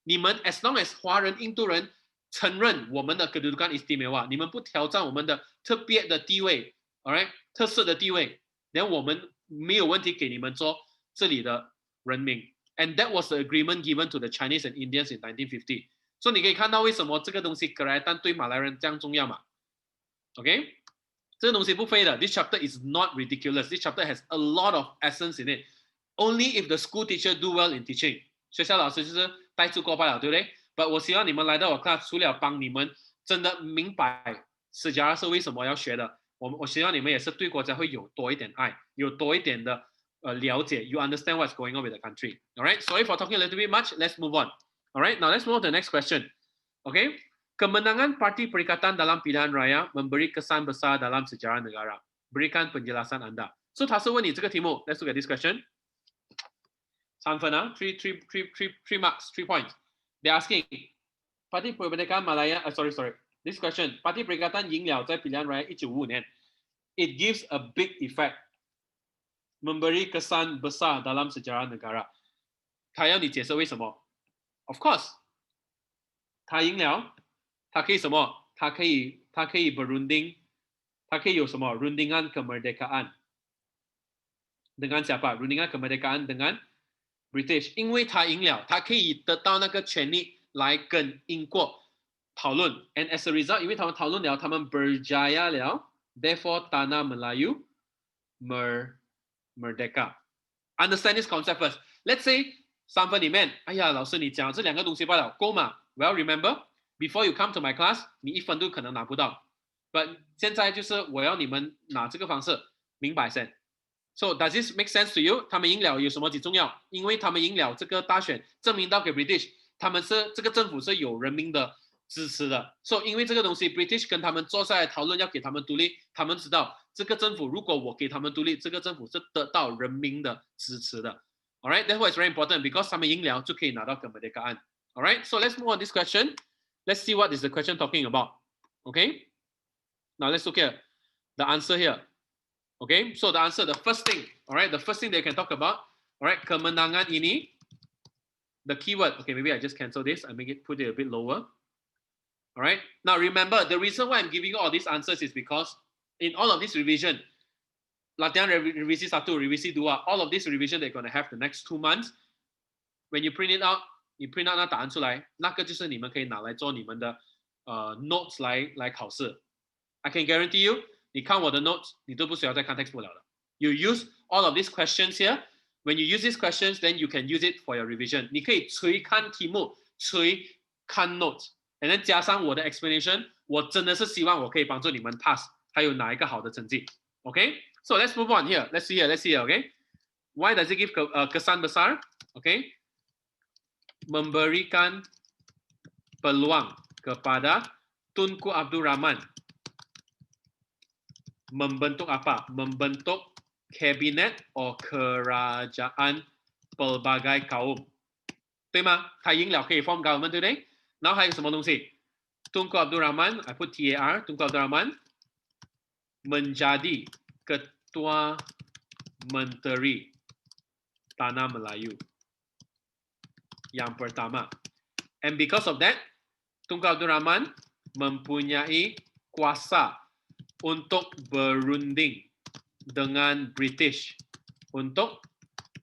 你们 as long as 华人、印度人承认我们的 kedudukan istimewa， 你们不挑战我们的特别的地位 ，alright， 特色的地位，然后我们没有问题给你们做这里的人民。And that was the agreement given to the Chinese and Indians in 1950. 所以你可以看到为什么这个东西格莱丹对马来人这样重要嘛 ？OK， 这个东西不废的。This chapter is not ridiculous. This chapter has a lot of essence in it. Only if the school teacher do well in teaching. 学校老师就是带出过罢了，对不对？ But 我希望你们来到我 class， 除了帮你们真的明白史家是为什么要学的，我希望你们也是对国家会有多一点爱，有多一点的了解。You understand what's going on with the country. All right. Sorry for talking a little bit much. Let's move on. All right. Now let's move on to the next question. Okay. Kemenangan Parti Perikatan dalam pilihan raya memberi kesan besar dalam sejarah negara. Berikan penjelasan anda. So 他是问你这个题目。Let's look at this question. 3分啊 ，3 marks, 3 points. They're asking, Parti Pembinaan Malaya, sorry. This question, Parti Perikatan 赢了在pilihan raya 1955年。It gives a big effect. Memberi kesan besar dalam sejarah negara. 他要你解释为什么 ？Of course， 他赢了，他可以什么？他可以berunding， 他可以有什么 ？Rundingan kemerdekaan dengan siapa？ Rundingan kemerdekaan dengan British， 因为他赢了，他可以得到那个权利来跟英国讨论。And as a result， 因为他们讨论了，他们 berjaya 了 ，therefore tanah Melayu merdeka. Understand this concept first. Let's say 3分里面，哎呀，老师你讲这2个东西罢了，够吗 ？Well, remember before you come to my class， 你1分都可能拿不到。But 现在就是我要你们拿这个方式，明白先。So does this make sense to you？ 他们赢了有什么几重要？因为他们赢了这个大选，证明到给 British， 他们是这个政府是有人民的支持的。So 因为这个东西 ，British 跟他们坐下来讨论要给他们独立，他们知道这个政府如果我给他们独立，这个政府是得到人民的支持的。Alright, that's why it's very important because 他们赢了就可以拿到kemerdekaan. Alright, so let's move on this question. Let's see what is the question talking about. Okay, now let's look at the answer here. Okay, so the answer, the first thing, all right, the first thing they can talk about, all right, kemenangan ini, the keyword, okay, maybe I just cancel this, I put it a bit lower. All right, now remember, the reason why I'm giving you all these answers is because in all of this revision, latihan revisi 1, revisi 2, all of this revision they're going to have the next 2 months. When you print it out, 你 print out 那答案出来，那个就是你们可以拿来做你们的notes 来考试。I can guarantee you， 你看我的 notes， 你都不需要再看 textbook 了的。You use all of these questions here. When you use these questions, then you can use it for your revision. 你可以随看题目，随看 notes，and then 加上我的 explanation， 我真的是希望我可以帮助你们 pass， 还有拿一个好的成绩。Okay, so let's move on here. Let's see here. Okay, why does it give kesan besar? Okay, memberikan peluang kepada Tunku Abdul Rahman membentuk apa? Membentuk kabinet atau kerajaan pelbagai kaum. 对吗？他赢了可以 form government， 对不对？然后还有什么东西 ？Tunku Abdul Rahman, I put TAR, Tunku Abdul Rahman menjadi ketua menteri Tanah Melayu yang pertama. And because of that, Tunku Abdul Rahman mempunyai kuasa untuk berunding dengan British untuk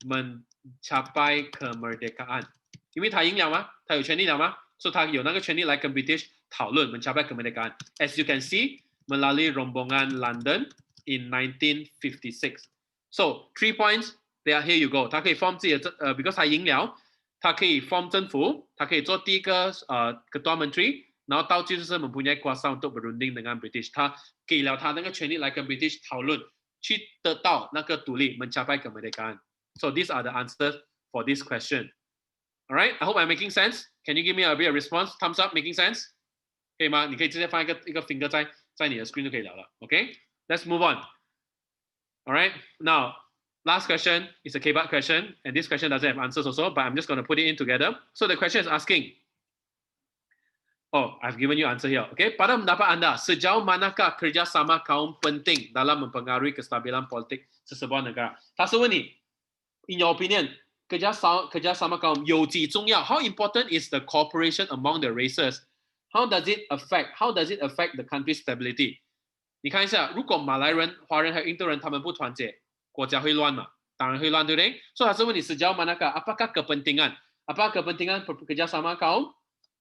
mencapai kemerdekaan. 因为他赢了吗？他有权利了吗？所以他有那个权利来跟 British 讨论 mencapai kemerdekaan. As you can see, melalui rombongan London in 1956. So 3 points. There, here you go. 他可以 form 自己的because 他赢了，他可以 form 政府，他可以做第一个ketua menteri 然后到最后是 mempunyai kuasa untuk berunding dengan British， 他给了他那个权利来跟 British 讨论，去得到那个独立 mencapai kemerdekaan。So these are the answers for this question. All right, I hope I'm making sense. Can you give me a bit of response? Thumbs up, making sense? 可以吗？你可以直接放一个 finger 在你的 screen 就可以了了。Okay, let's move on. All right, now last question is a K-Bar question, and this question doesn't have answers also, but I'm just going to put it in together. So the question is asking. Oh, I've given you answer here. Okay, pada pendapat anda, sejauh manakah kerjasama kaum penting dalam mempengaruhi kestabilan politik sesebuah negara? 他是问你 in your opinion, kerjasama kaum 有几重要 How important is the cooperation among the races? How does it affect the country's stability? 你看一下，如果马来人、华人和印度人他们不团结，国家会乱嘛？当然会乱，对不对？所以他是问你 sejauh manakah, apakah kepentingan kerjasama kaum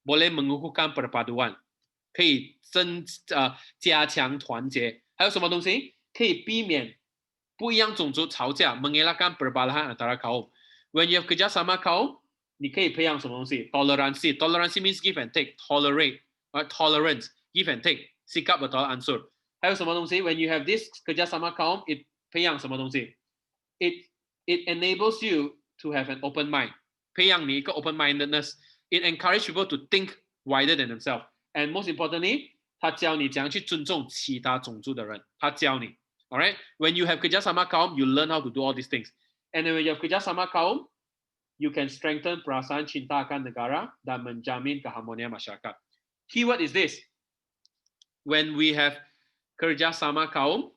boleh mengukuhkan perpaduan, 可以加强团结，还有什么东西可以避免不一样种族吵架 mengelakkan perbalahan antara kaum. When you have kerjasama kaum, 你可以培养什么东西 Toleransi. Toleransi means give and take. Tolerate, tolerance, give and take. Sikap bertolak ansur. 还有什么东西 When you have this kerjasama kaum, it 培养什么东西 It enables you to have an open mind. 培养你一个 open-mindedness. It encourages people to think wider than themselves. And most importantly, 他教你怎样去尊重其他种族的人。他教你 Alright, when you have kerjasama kaum, you learn how to do all these things. And when you have kerjasama kaum, you can strengthen perasaan cinta akan negara dan menjamin keharmonian masyarakat. Keyword is this. When we have kerjasama kaum,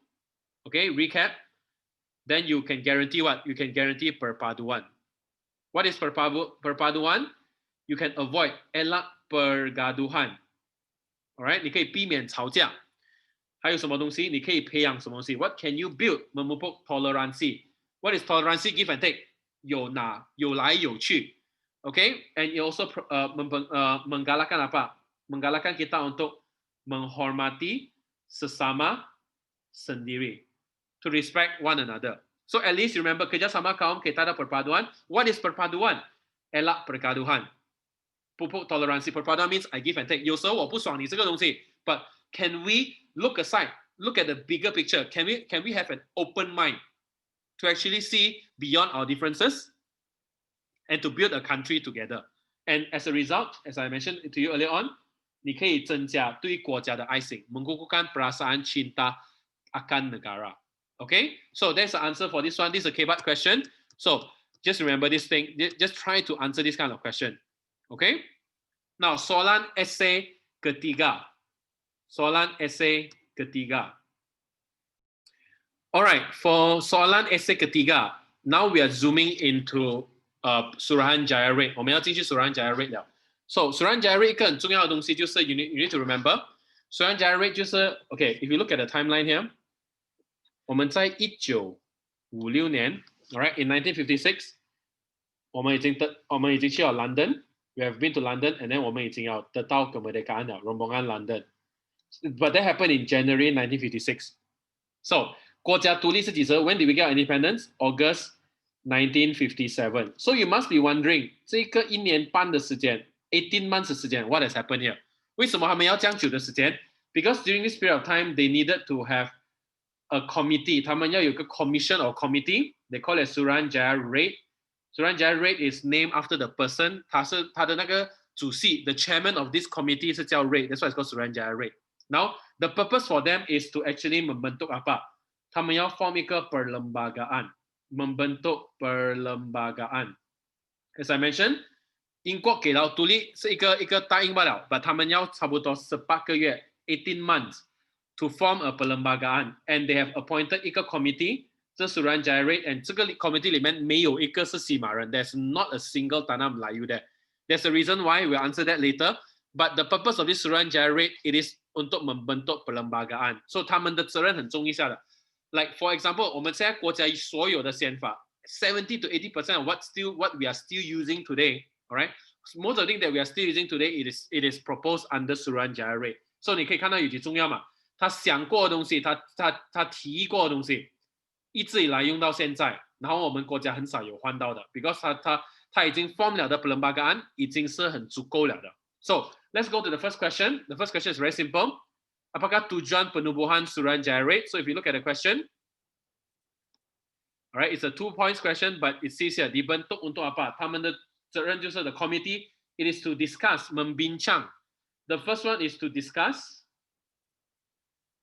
okay, recap, then you can guarantee what? You can guarantee perpaduan. What is perpaduan? You can avoid elak pergaduhan. Alright, 你可以避免吵架。还有什么东西？你可以培养什么东西 ？What can you build? Memupuk toleransi. What is tolerancy? Give and take. 有来有去。Okay? And it also menggalakkan apa? Menggalakkan kita untuk menghormati sesama sendiri. To respect one another. So at least remember kerjasama kaum kita ada perpaduan. What is perpaduan? Elak pergaduhan. Pupuk toleransi. Perpaduan means I give and take. 有时候我不爽你这个东西 but can we look aside, look at the bigger picture? Can we have an open mind to actually see beyond our differences and to build a country together? And as a result, as I mentioned to you earlier on, 你可以增加对国家的爱心 mengukuhkan perasaan cinta akan negara. Okay? So that's the answer for this one. This is a K-Bar question. So just remember this thing. Just try to answer this kind of question. Okay? Now, soalan essay ketiga. Soalan essay ketiga. Alright, for soalan essay ketiga, now we are zooming into Suruhanjaya rate. 我们要进去 Suruhanjaya rate 了。So Suruhanjaya rate 一个很重要的东西就是 you need to remember Suruhanjaya rate 就是 okay. If you look at the timeline here, 我们在1956年 alright, in 1956, 我们已经去了 London. We have been to London, and then 我们已经要得到kemerdekaan了 rombongan London. But that happened in January 1956. So 国家独立是几时 When did we get our independence? August 1957. So you must be wondering 这个1年半的时间 18 months 的时间 what has happened here? 为什么他们要这样久的时间 Because during this period of time, they needed to have a committee. 他们要有个 commission or committee. They call it Suruhanjaya rate. Suruhanjaya rate is named after the person. 他的那个主席 the chairman of this committee 是叫 rate. That's why it's called Suruhanjaya rate. Now, the purpose for them is to actually membentuk apa? 他们要 form 一个 perlembagaan. Membentuk perlembagaan. As I mentioned, 英国给到独立是一个答应罢了 but 他们要差不多18个月 18 months to form a perlembagaan, and they have appointed 一个 committee, 这 Suruhanjaya rate, and 这个 committee 里面没有一个是西马人 there's not a single Tanah Melayu there. There's a reason why, we'll answer that later, but the purpose of this Suruhanjaya rate, it is untuk membentuk perlembagaan. So 他们的责任很重一下的 Like for example, 我们现在国家所有的宪法 70 to 80% of what we are still using today, alright? Most of the things that we are still using today, it is proposed under Suruhanjaya rate. So 你可以看到有几重要嘛？他想过的东西，他提过的东西，一直以来用到现在，然后我们国家很少有换到的 ，because 他已经 form 了的 perlembagaan 已经是很足够了的。So let's go to the first question. The first question is very simple. Apakah tujuan penubuhan Suruhanjaya Red? So if you look at the question, all right, it's a 2 points question, but it says here dibentuk untuk apa? 他们的责任就是 the committee. It is to discuss, membincang. The first one is to discuss.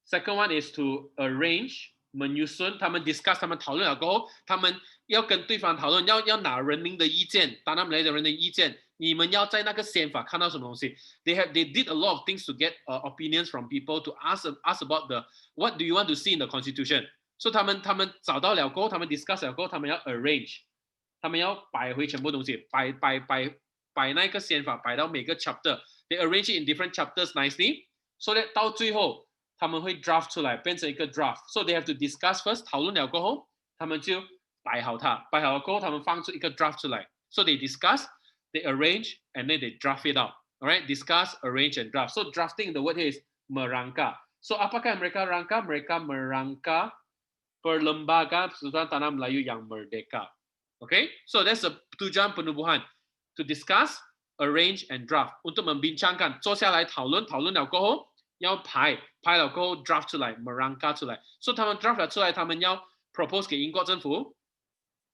Second one is to arrange, menyusun. 他们 discuss, 他们讨论了过后，他们要跟对方讨论，要拿人民的意见，达纳姆雷的人的意见。你们要在那个宪法看到什么东西 ？They did a lot of things to get opinions from people to ask about the what do you want to see in the constitution. So 他们找到了过后，他们 discuss 了过后，他们要 arrange， 他们要摆回全部东西，摆那个宪法，摆到每个 chapter。They arrange it in different chapters nicely, so that 到最后他们会 draft 出来，变成一个 draft. So they have to discuss first， 讨论了过后，他们就摆好它，摆好了过后，他们放出一个 draft 出来。So they discuss, they arrange, and then they draft it out. Alright, discuss, arrange, and draft. So drafting, the word here is merangka. So apakah yang mereka rangka? Mereka merangka perlembagaan Persatuan Tanah Melayu yang merdeka. Okay, so that's the tujuan penubuhan, to discuss, arrange, and draft. Untuk membincangkan, 坐下来讨论，讨论了过后要排了过后 draft 出来 merangka 出来。So 他们 draft 了出来，他们要 propose 给英国政府，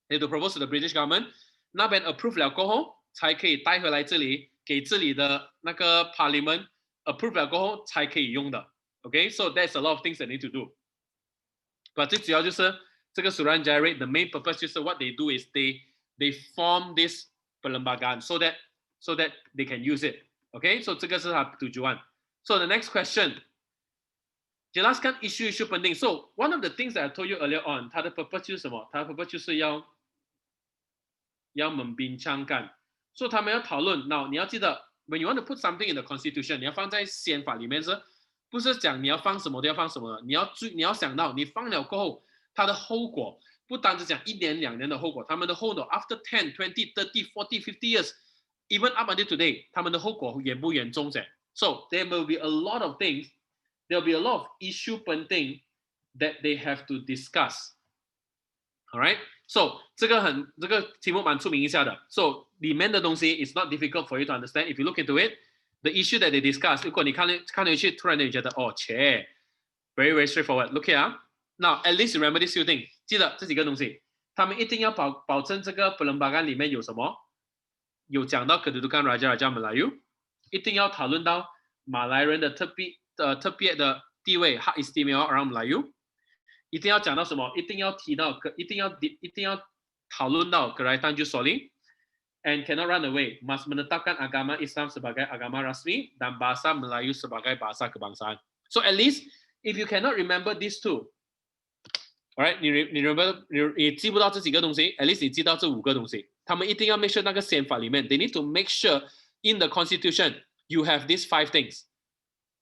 they to propose to the British government， 那边 approve 了过后才可以带回来这里，给这里的那个 parliament approve 了过后才可以用的。Okay, so that's a lot of things they need to do. But 最主要就是这个 Suruhanjaya Red, the main purpose 就是 what they do is they form this perlembagaan so that they can use it. Okay, so 这个是它tujuan. So the next question, jelaskan isu-isu penting. So one of the things that I told you earlier on, 它的 purpose 就是什么？它的 purpose 就是要membincangkan. So 他们要讨论。Now 你要记得 ，when you want to put something in the constitution， 你要放在宪法里面是，不是讲你要放什么都要放什么的？你要想到，你放了过后，它的后果不单只讲1年2年的后果，他们的后果 after 10, 20, 30, 40, 50 years，even up until today， 他们的后果严不严重噻？ So there will be a lot of things, there will be a lot of issue penting that they have to discuss. All right, so 这个题目蛮出名一下的。So 里面的东西 is not difficult for you to understand. If you look into it, the issue that they discuss， 如果你看回去，突然间你觉得哦，切 ，very straightforward. Look here. Now at least remember this few things. 记得这几个东西，他们一定要保证这个 perlembagaan 里面有什么，有讲到 kedudukan Raja Melayu， 一定要讨论到马来人的特别的地位 hak istimewa orang Melayu， 一定要讲到什么？一定要提到，一定要讨论到 kerajaan Jusoli and cannot run away. Must menetapkan agama Islam sebagai agama rasmi dan bahasa Melayu sebagai bahasa kebangsaan. So at least if you cannot remember these two, alright， 你记不到这几个东西 ，at least 你记到这5个东西。他们一定要 make sure 那个宪法里面 ，they need to make sure in the constitution you have these 5 things,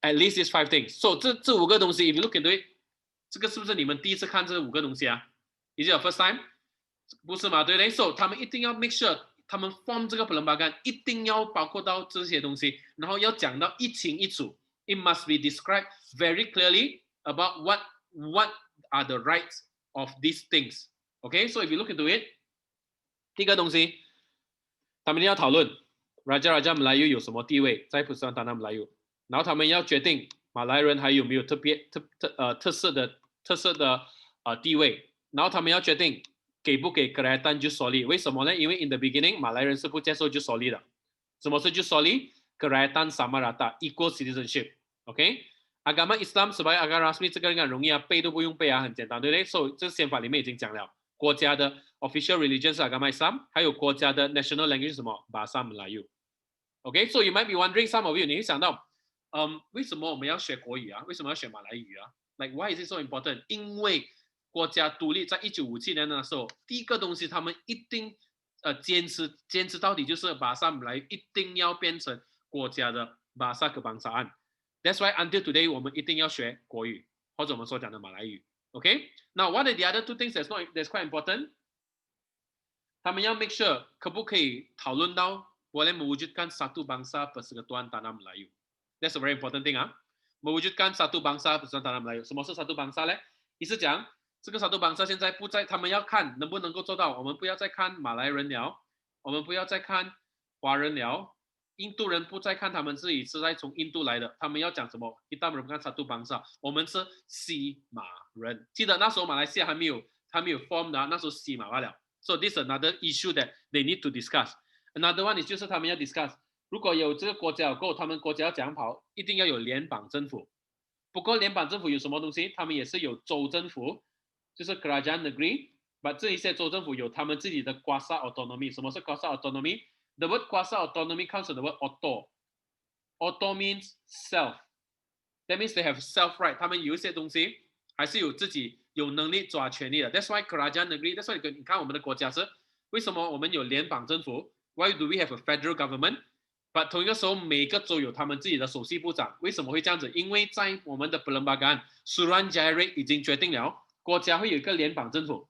at least these 5 things. So 这5个东西 ，if you look into it， 这个是不是你们第一次看这5个东西啊 ？Is it your first time？ 不是嘛，对不对 ？So 他们一定要 make sure 他们 form 这个 perlembagaan 一定要包括到这些东西，然后要讲到一清一楚。It must be described very clearly about what are the rights of these things. Okay, so if you look into it， 第一个东西，他们要讨论 Raja Melayu 有什么地位在Persatuan Tanah Melayu， 然后他们要决定马来人还有没有特色的地位，然后他们要决定给不给 kerajaan Jusoli。 为什么呢？因为 in the beginning 马来人是不接受 Jusoli 的。什么是 Jusoli？ kerajaan sama rata, equal citizenship. OK， agama Islam sebagai agama rasmi 这个应该容易啊，背都不用背啊，很简单，对不对？所以这宪法里面已经讲了，国家的 official religion 是 agama Islam， 还有国家的 national language 是什么 bahasa Melayu。 OK，so you might be wondering, some of you， 你会想到，为什么我们要学国语啊？为什么要学马来语啊 ？Like why is it so important？ 因为国家独立在1957年的时候，第一个东西他们一定坚持到底，就是 bahasa Melayu 一定要变成国家的 bahasa kebangsaan。 That's why until today 我们一定要学国语，或者我们所讲的马来语。OK， now what are the other 2 things that's quite important？ 他们要 make sure 可不可以讨论到 boleh mewujudkan satu bangsa persekutuan tanah Melayu。 That's a very important thing 啊， mewujudkan satu bangsa persekutuan tanah Melayu。 什么是 satu bangsa 呢？意思讲这个 satu bangsa 现在不在，他们要看能不能够做到。我们不要再看马来人了，我们不要再看华人了，印度人不再看他们自己是在从印度来的，他们要讲什么 kita merupakan satu bangsa， 我们是西马人。记得那时候马来西亚还没有 form 的，那时候西马罢了。So this is another issue that they need to discuss. Another one is 就是他们要 discuss， 如果有这个国家有够，他们国家要怎样跑，一定要有联邦政府。不过联邦政府有什么东西？他们也是有州政府，就是 Kerajaan Negeri， 把这一些州政府有他们自己的 kuasa autonomy。什么是 kuasa autonomy？ The word kuasa autonomy comes from the word auto. Auto means self. That means they have self right. 他们有一些东西还是有自己有能力抓权力的。That's why Kerajaan Negeri. That's why 你看我们的国家是为什么我们有联邦政府 ？Why do we have a federal government？ But 同一个时候，每个州有他们自己的首席部长。为什么会这样子？因为在我们的 Pembinaan Negara 已经决定了，国家会有一个联邦政府。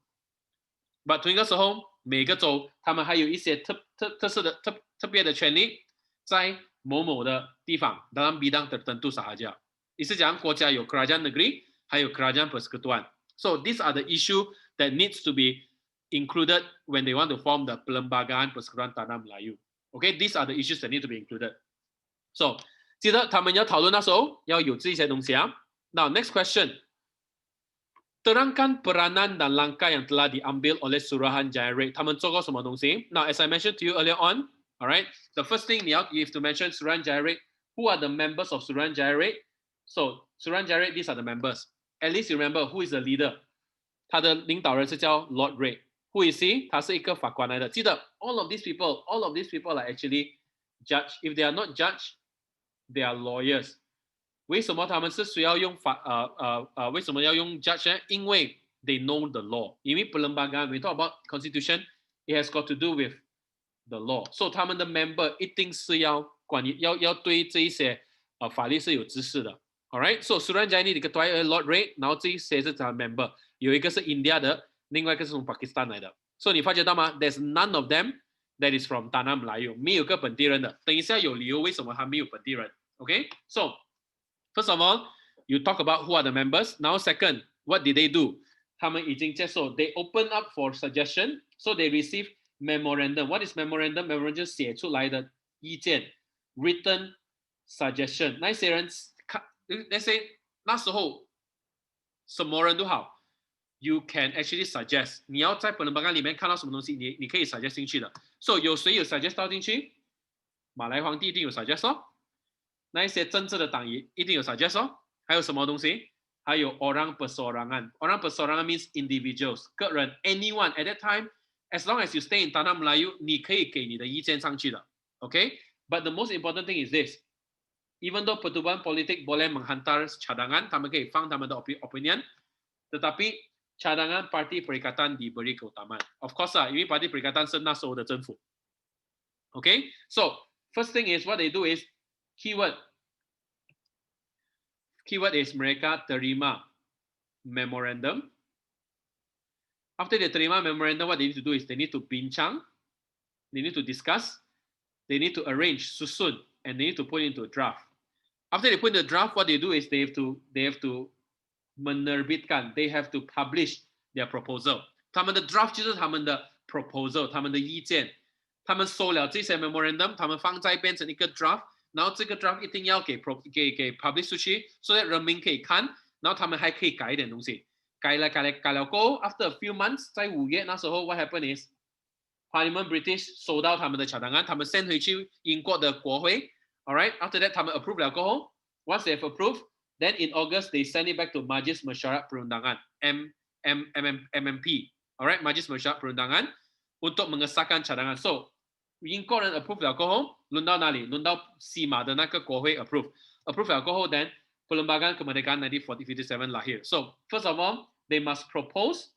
But 同一个时候，每个州他们还有一些特别的权利，在某某的地方 dalam bidang tertentu sahaja。意思讲，国家有 Kerajaan Negeri， 还有 Kerajaan Persekutuan。So these are the issue that needs to be included when they want to form the Pembinaan Persekutuan Tanah Melayu. Okay, these are the issues that need to be included. So, 记得他们要讨论的时候要有这些东西啊。Now, next question. Terangkan peranan dan langkah yang telah diambil oleh Suruhanjaya Red. 他们做过什么东西 Now, as I mentioned to you earlier on, all right, the first thing you have to mention Suruhanjaya Red. Who are the members of Suruhanjaya Red? So, Suruhanjaya Red, these are the members. At least you remember who is the leader. 他的领导人是叫 Lord Red。Who is he? 他是一个法官来的。记得 all of these people are actually judge. If they are not judge, they are lawyers. 为什么他们是需要用为什么要用 judge 呢？因为 they know the law. 因为 perlembagaan, we talk about constitution, it has got to do with the law. So 他们的 member 一定是要管理，要对这一些法律是有知识的。Alright, so Suruhanjaya ni diketuai Lord Red, 然后这一些是他的 member， 有一个是 India 的。另外一个是从 Pakistan 来的，所以你发觉到吗 ？There's none of them that is from Tanah Melayu， 没有个本地人的。等一下有理由为什么他没有本地人 ？Okay, so first of all, you talk about who are the members. Now, second, what did they do? 他们已经接受 ，they open up for suggestion, so they receive memorandum. What is memorandum? Memorandum 就是写出来的意见 ，written suggestion。那些人看，那些那时候什么人都好。You can actually suggest， 你要在Pembinaan里面看到什么东西，你可以 suggest 进去的。So 有谁有 suggest 到进去？马来皇帝一定有 suggest 哦，那一些政治的党也一定有 suggest 哦。还有什么东西？还有 orang persorangan。orang persorangan means individuals， 个人 anyone at that time，as long as you stay in Tanah Melayu， 你可以给你的意见上去的。Okay，but the most important thing is this。Even though pertubuhan politik boleh menghantar cadangan， 他们可以放他们的 opinion， tetapi cadangan Parti Perikatan diberi keutamaan. Of course 因为 Parti Perikatan 是那时候的政府。Okay, so first thing is what they do is keyword. Keyword is mereka terima memorandum. After they terima memorandum, what they need to do is they need to bincang, they need to discuss, they need to arrange susun, and they need to put into a draft. After they put in the draft, what they do is they have to menerbitkan, they have to publish their proposal. 他们的 draft 就是他们的 proposal， 他们的意见。他们收了这些 memorandum， 他们放在变成一个 draft， 然后这个 draft 一定要给 publish 出去，所以人民可以看，然后他们还可以改一点东西。改了过后 ，after a few months， 在5月那时候 ，what happened is Parliament British 收到他们的cadangan，他们 send 回去英国的国会。Alright, after that 他们 approve 了过后 ，once they have approved。Then in August, they send it back to Majlis Mesyuarat Perundangan, MMP. Alright, Majlis Mesyuarat Perundangan untuk mengesahkan cadangan. So, 英国人 approve 了过后，轮到哪里？轮到西马的那个国会 approve 了过后 ，then Perlembagaan Kemerdekaan 1957 lahir. So, first of all, they must propose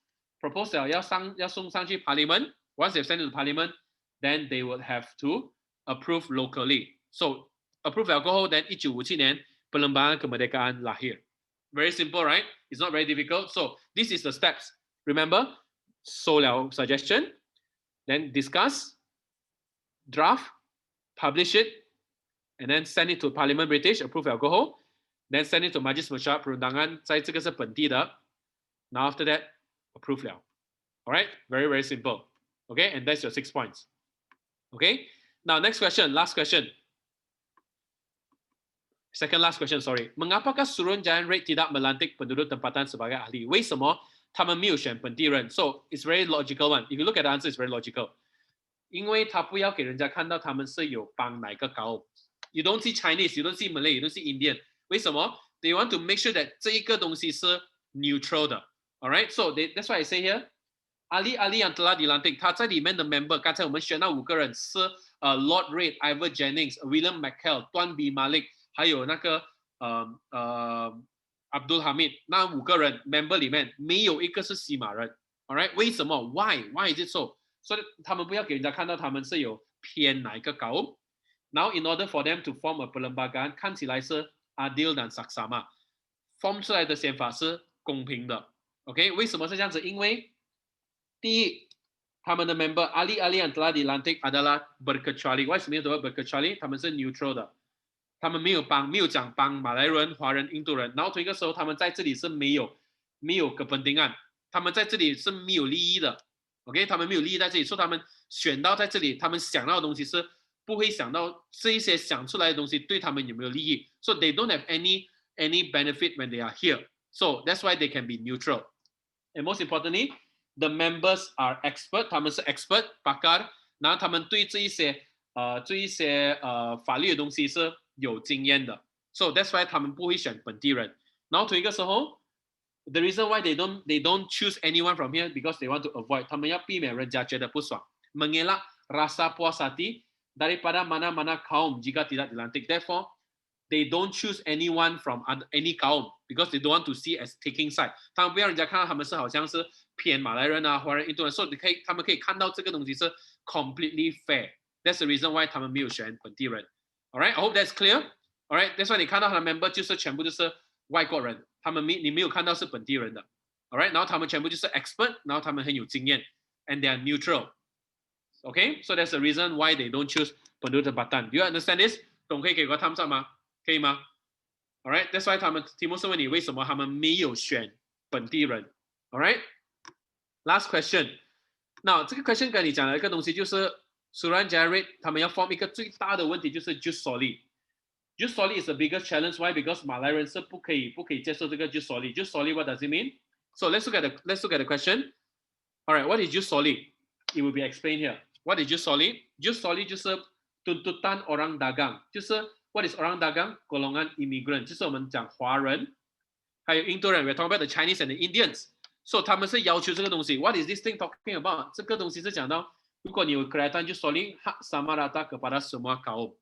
了要送上去 Parliament. Once they've sent it to Parliament, then they will have to approve locally. So, approve 了过后 ，then 1957年。Pembinaan Kemerdekaan lahir. Very simple, right? It's not very difficult. So this is the steps. Remember, 收了 suggestion, then discuss, draft, publish it, and then send it to Parliament British, approve 了过后 then send it to Majlis Mesyuarat Perundangan, 在这个是本地的 Now after that, approve 了 Alright, very, very simple. Okay, and that's your 6 points. Okay, now next question, last question. Second last question, sorry. Mengapakah Suruhanjaya Red tidak melantik penduduk tempatan sebagai ahli? 为什么他们没有选本地人？ So it's very logical one. If you look at the answer, it's very logical. 因为他不要给人家看到他们是有帮哪个高。You don't see Chinese, you don't see Malay, you don't see Indian. 为什么 ？They want to make sure that 这一个东西是 neutral 的。Alright, so that's why I say here. ahli yang telah dilantik, 他在里面的 member， 刚才我们选到5个人是Lord Reid, Ivor Jennings、William McHale、Tuan B Malik， 还有那个Abdul Hamid， 那5个人 member 里面没有一个是西马人。Alright， 为什么 ？Why is it so？ 所以他们不要给人家看到他们是有偏哪一个kaum。Now in order for them to form a perlembagaan， 看起来是 adil dan saksama， form 出来的宪法是公平的。OK， 为什么是这样子？因为第一，他们的 member ahli yang telah dilantik adalah berkecuali。为什么要 berkecuali？ 他们是 neutral 的，他们没有讲帮马来人、华人、印度人。然后同一个时候，他们在这里是没有kepentingan，他们在这里是没有利益的。OK， 他们没有利益在这里，所以他们选到在这里，他们想到的东西是不会想到这一些想出来的东西对他们有没有利益。So they don't have any benefit when they are here. So that's why they can be neutral. And most importantly, the members are expert， 他们是 expert pakar， 然后他们对这一些法律的东西是有经验的。So that's why 他们不会选本地人。然后同一个时候 ，the reason why they don't choose anyone from here because they want to avoid， 他们要避免人家觉得不爽 ，mengelak rasa puas hati daripada mana-mana kaum jika tidak dilantik. Therefore, they don't choose anyone from any kaum because they don't want to see as taking side。他们不要人家看到他们是好像是偏马来人啊、华人、印度人，所以他们可以看到这个东西是 completely fair。That's the reason why 他们没有选本地人。Alright, I hope that's clear. Alright, that's why 你看到他的 member 就是全部就是外国人，你没有看到是本地人的。Alright， 然后他们全部就是 expert， 然后他们很有经验 ，and they are neutral. Okay, so that's the reason why they don't choose penduduk tempatan. Do you understand this？ 懂可以给个 thumbs up 吗？可以吗 ？Alright, that's why 他们题目是问你为什么他们没有选本地人。Alright, last question. Now 这个 question 跟你讲的一个东西就是 Suruhanjaya Red 他们要 form 一个最大的问题就是 jus soli。Jus soli is the biggest challenge. Why? Because 马来人是不可以接受这个 jus soli. Jus soli, what does it mean? So let's look at the question. Alright, what is jus soli? It will be explained here. What is jus soli? Jus soli 就是tuntutan orang dagang， 就是 what is orang dagang？ golongan immigrant， 就是我们讲华人，还有印度人。We're talking about the Chinese and the Indians. So 他们是要求这个东西。What is this thing talking about？ 这个东西是讲到，如果你有 kelihatan jus soli hak sama rata kepada semua kaum。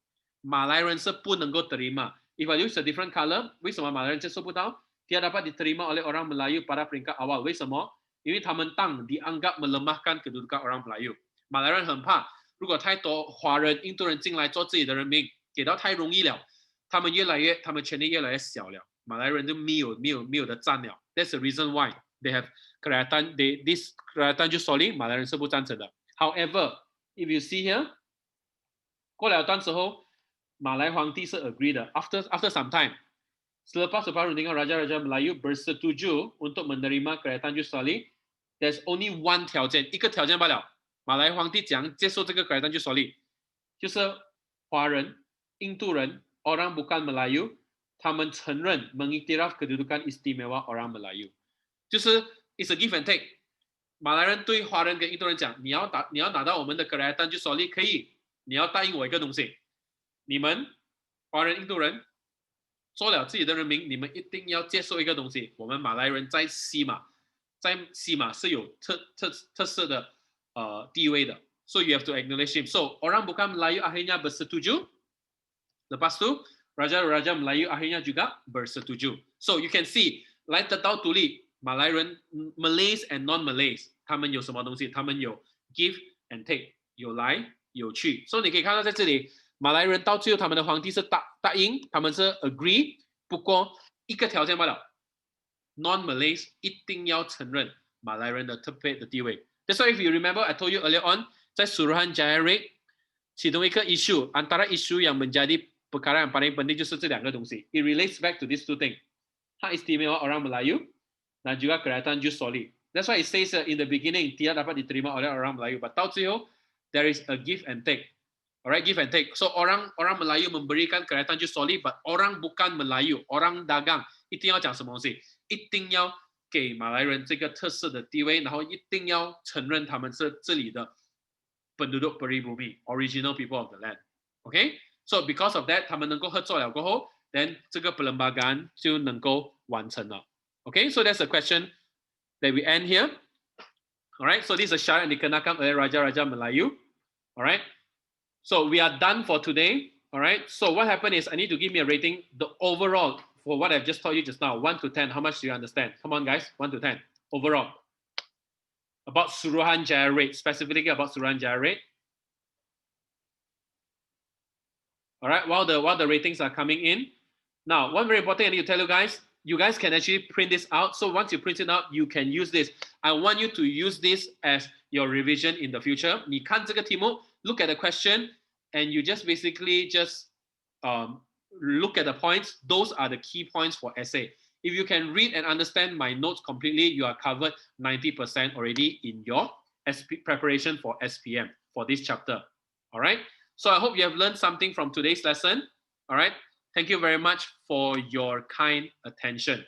马来人是不能够 terima. If I use a different color， 为什么马来人接受不到？ Tidak dapat diterima oleh orang Melayu pada peringkat awal. 为什么？因为他们dianggap melemahkan kedudukan orang Melayu。马来人很怕，如果太多华人、印度人进来做自己的人民，给到太容易了，他们权力越来越小了，马来人就没有的占了。That's the reason why they have this kelihatan jus soli， 马来人是不赞成的。However, if you see here， 过了段时候，马来皇帝是 agree 的。After some time， selepas perundingan raja-raja Melayu bersetuju untuk menerima kelihatan jus soli，there's only one 条件，一个条件罢了。马来皇帝讲接受这个 kelihatan jus soli， 就是华人、印度人 orang bukan Melayu， 他们承认 mengiktiraf kedudukan istimewa orang Melayu， 就是 it's a give and take。马来人对华人跟印度人讲，你要拿到我们的 kelihatan jus soli 可以，你要答应我一个东西。你们华人、印度人做了自己的人民，你们一定要接受一个东西。我们马来人在西马是有特色的地位的。So you have to acknowledge him. So orang bukan Melayu akhirnya bersetuju. Lepas tu raja-raja Melayu akhirnya juga bersetuju. So you can see 来得到独立，马来人 Malays and non-Malays 他们有什么东西？他们有 give and take， 有来有去。所以你可以看到在这里。马来人到最后，他们的皇帝是答应，他们是 agree， 不过一个条件罢了 ，non-Malays 一定要承认马来人的特别的地位。That's why if you remember, I told you earlier on， 在 Suruhanjaya Red 其中一个 issue， antara issue yang menjadi perkara yang paling penting就是这两个东西。It relates back to these two things， hak istimewa orang Melayu dan juga kelihatan jus soli. That's why it says in the beginning tidak dapat diterima oleh orang Melayu， but 到最后 there is a give and take。Alright, give and take. So orang Melayu memberikan kereta jus soli, but orang bukan Melayu, orang dagang 一定要讲什么东西？一定要给马来人这个特色的地位，然后一定要承认他们是这里的 penduduk peribumi, original people of the land. Okay? So because of that, 他们能够合作了过后 then 这个 perlembagaan 就能够完成了。Okay, so that's a question that we end here. Alright, so this is a syarat yang dikenakan oleh Raja-Raja Melayu. Alright, so we are done for today. Alright, so what happened is I need to give me a rating, the overall, for what I've just told you just now, 1 to 10, how much do you understand? Come on guys, 1 to 10, overall. About Suruhanjaya rate, specifically about Suruhanjaya rate. Alright, while the ratings are coming in. Now, one very important thing I need to tell you guys can actually print this out. So once you print it out, you can use this. I want you to use this as your revision in the future. 你看这个题目, look at the question, and you just basically just look at the points. Those are the key points for essay. If you can read and understand my notes completely, you are covered 90% already in your preparation for SPM for this chapter. All right. So I hope you have learned something from today's lesson. All right. Thank you very much for your kind attention.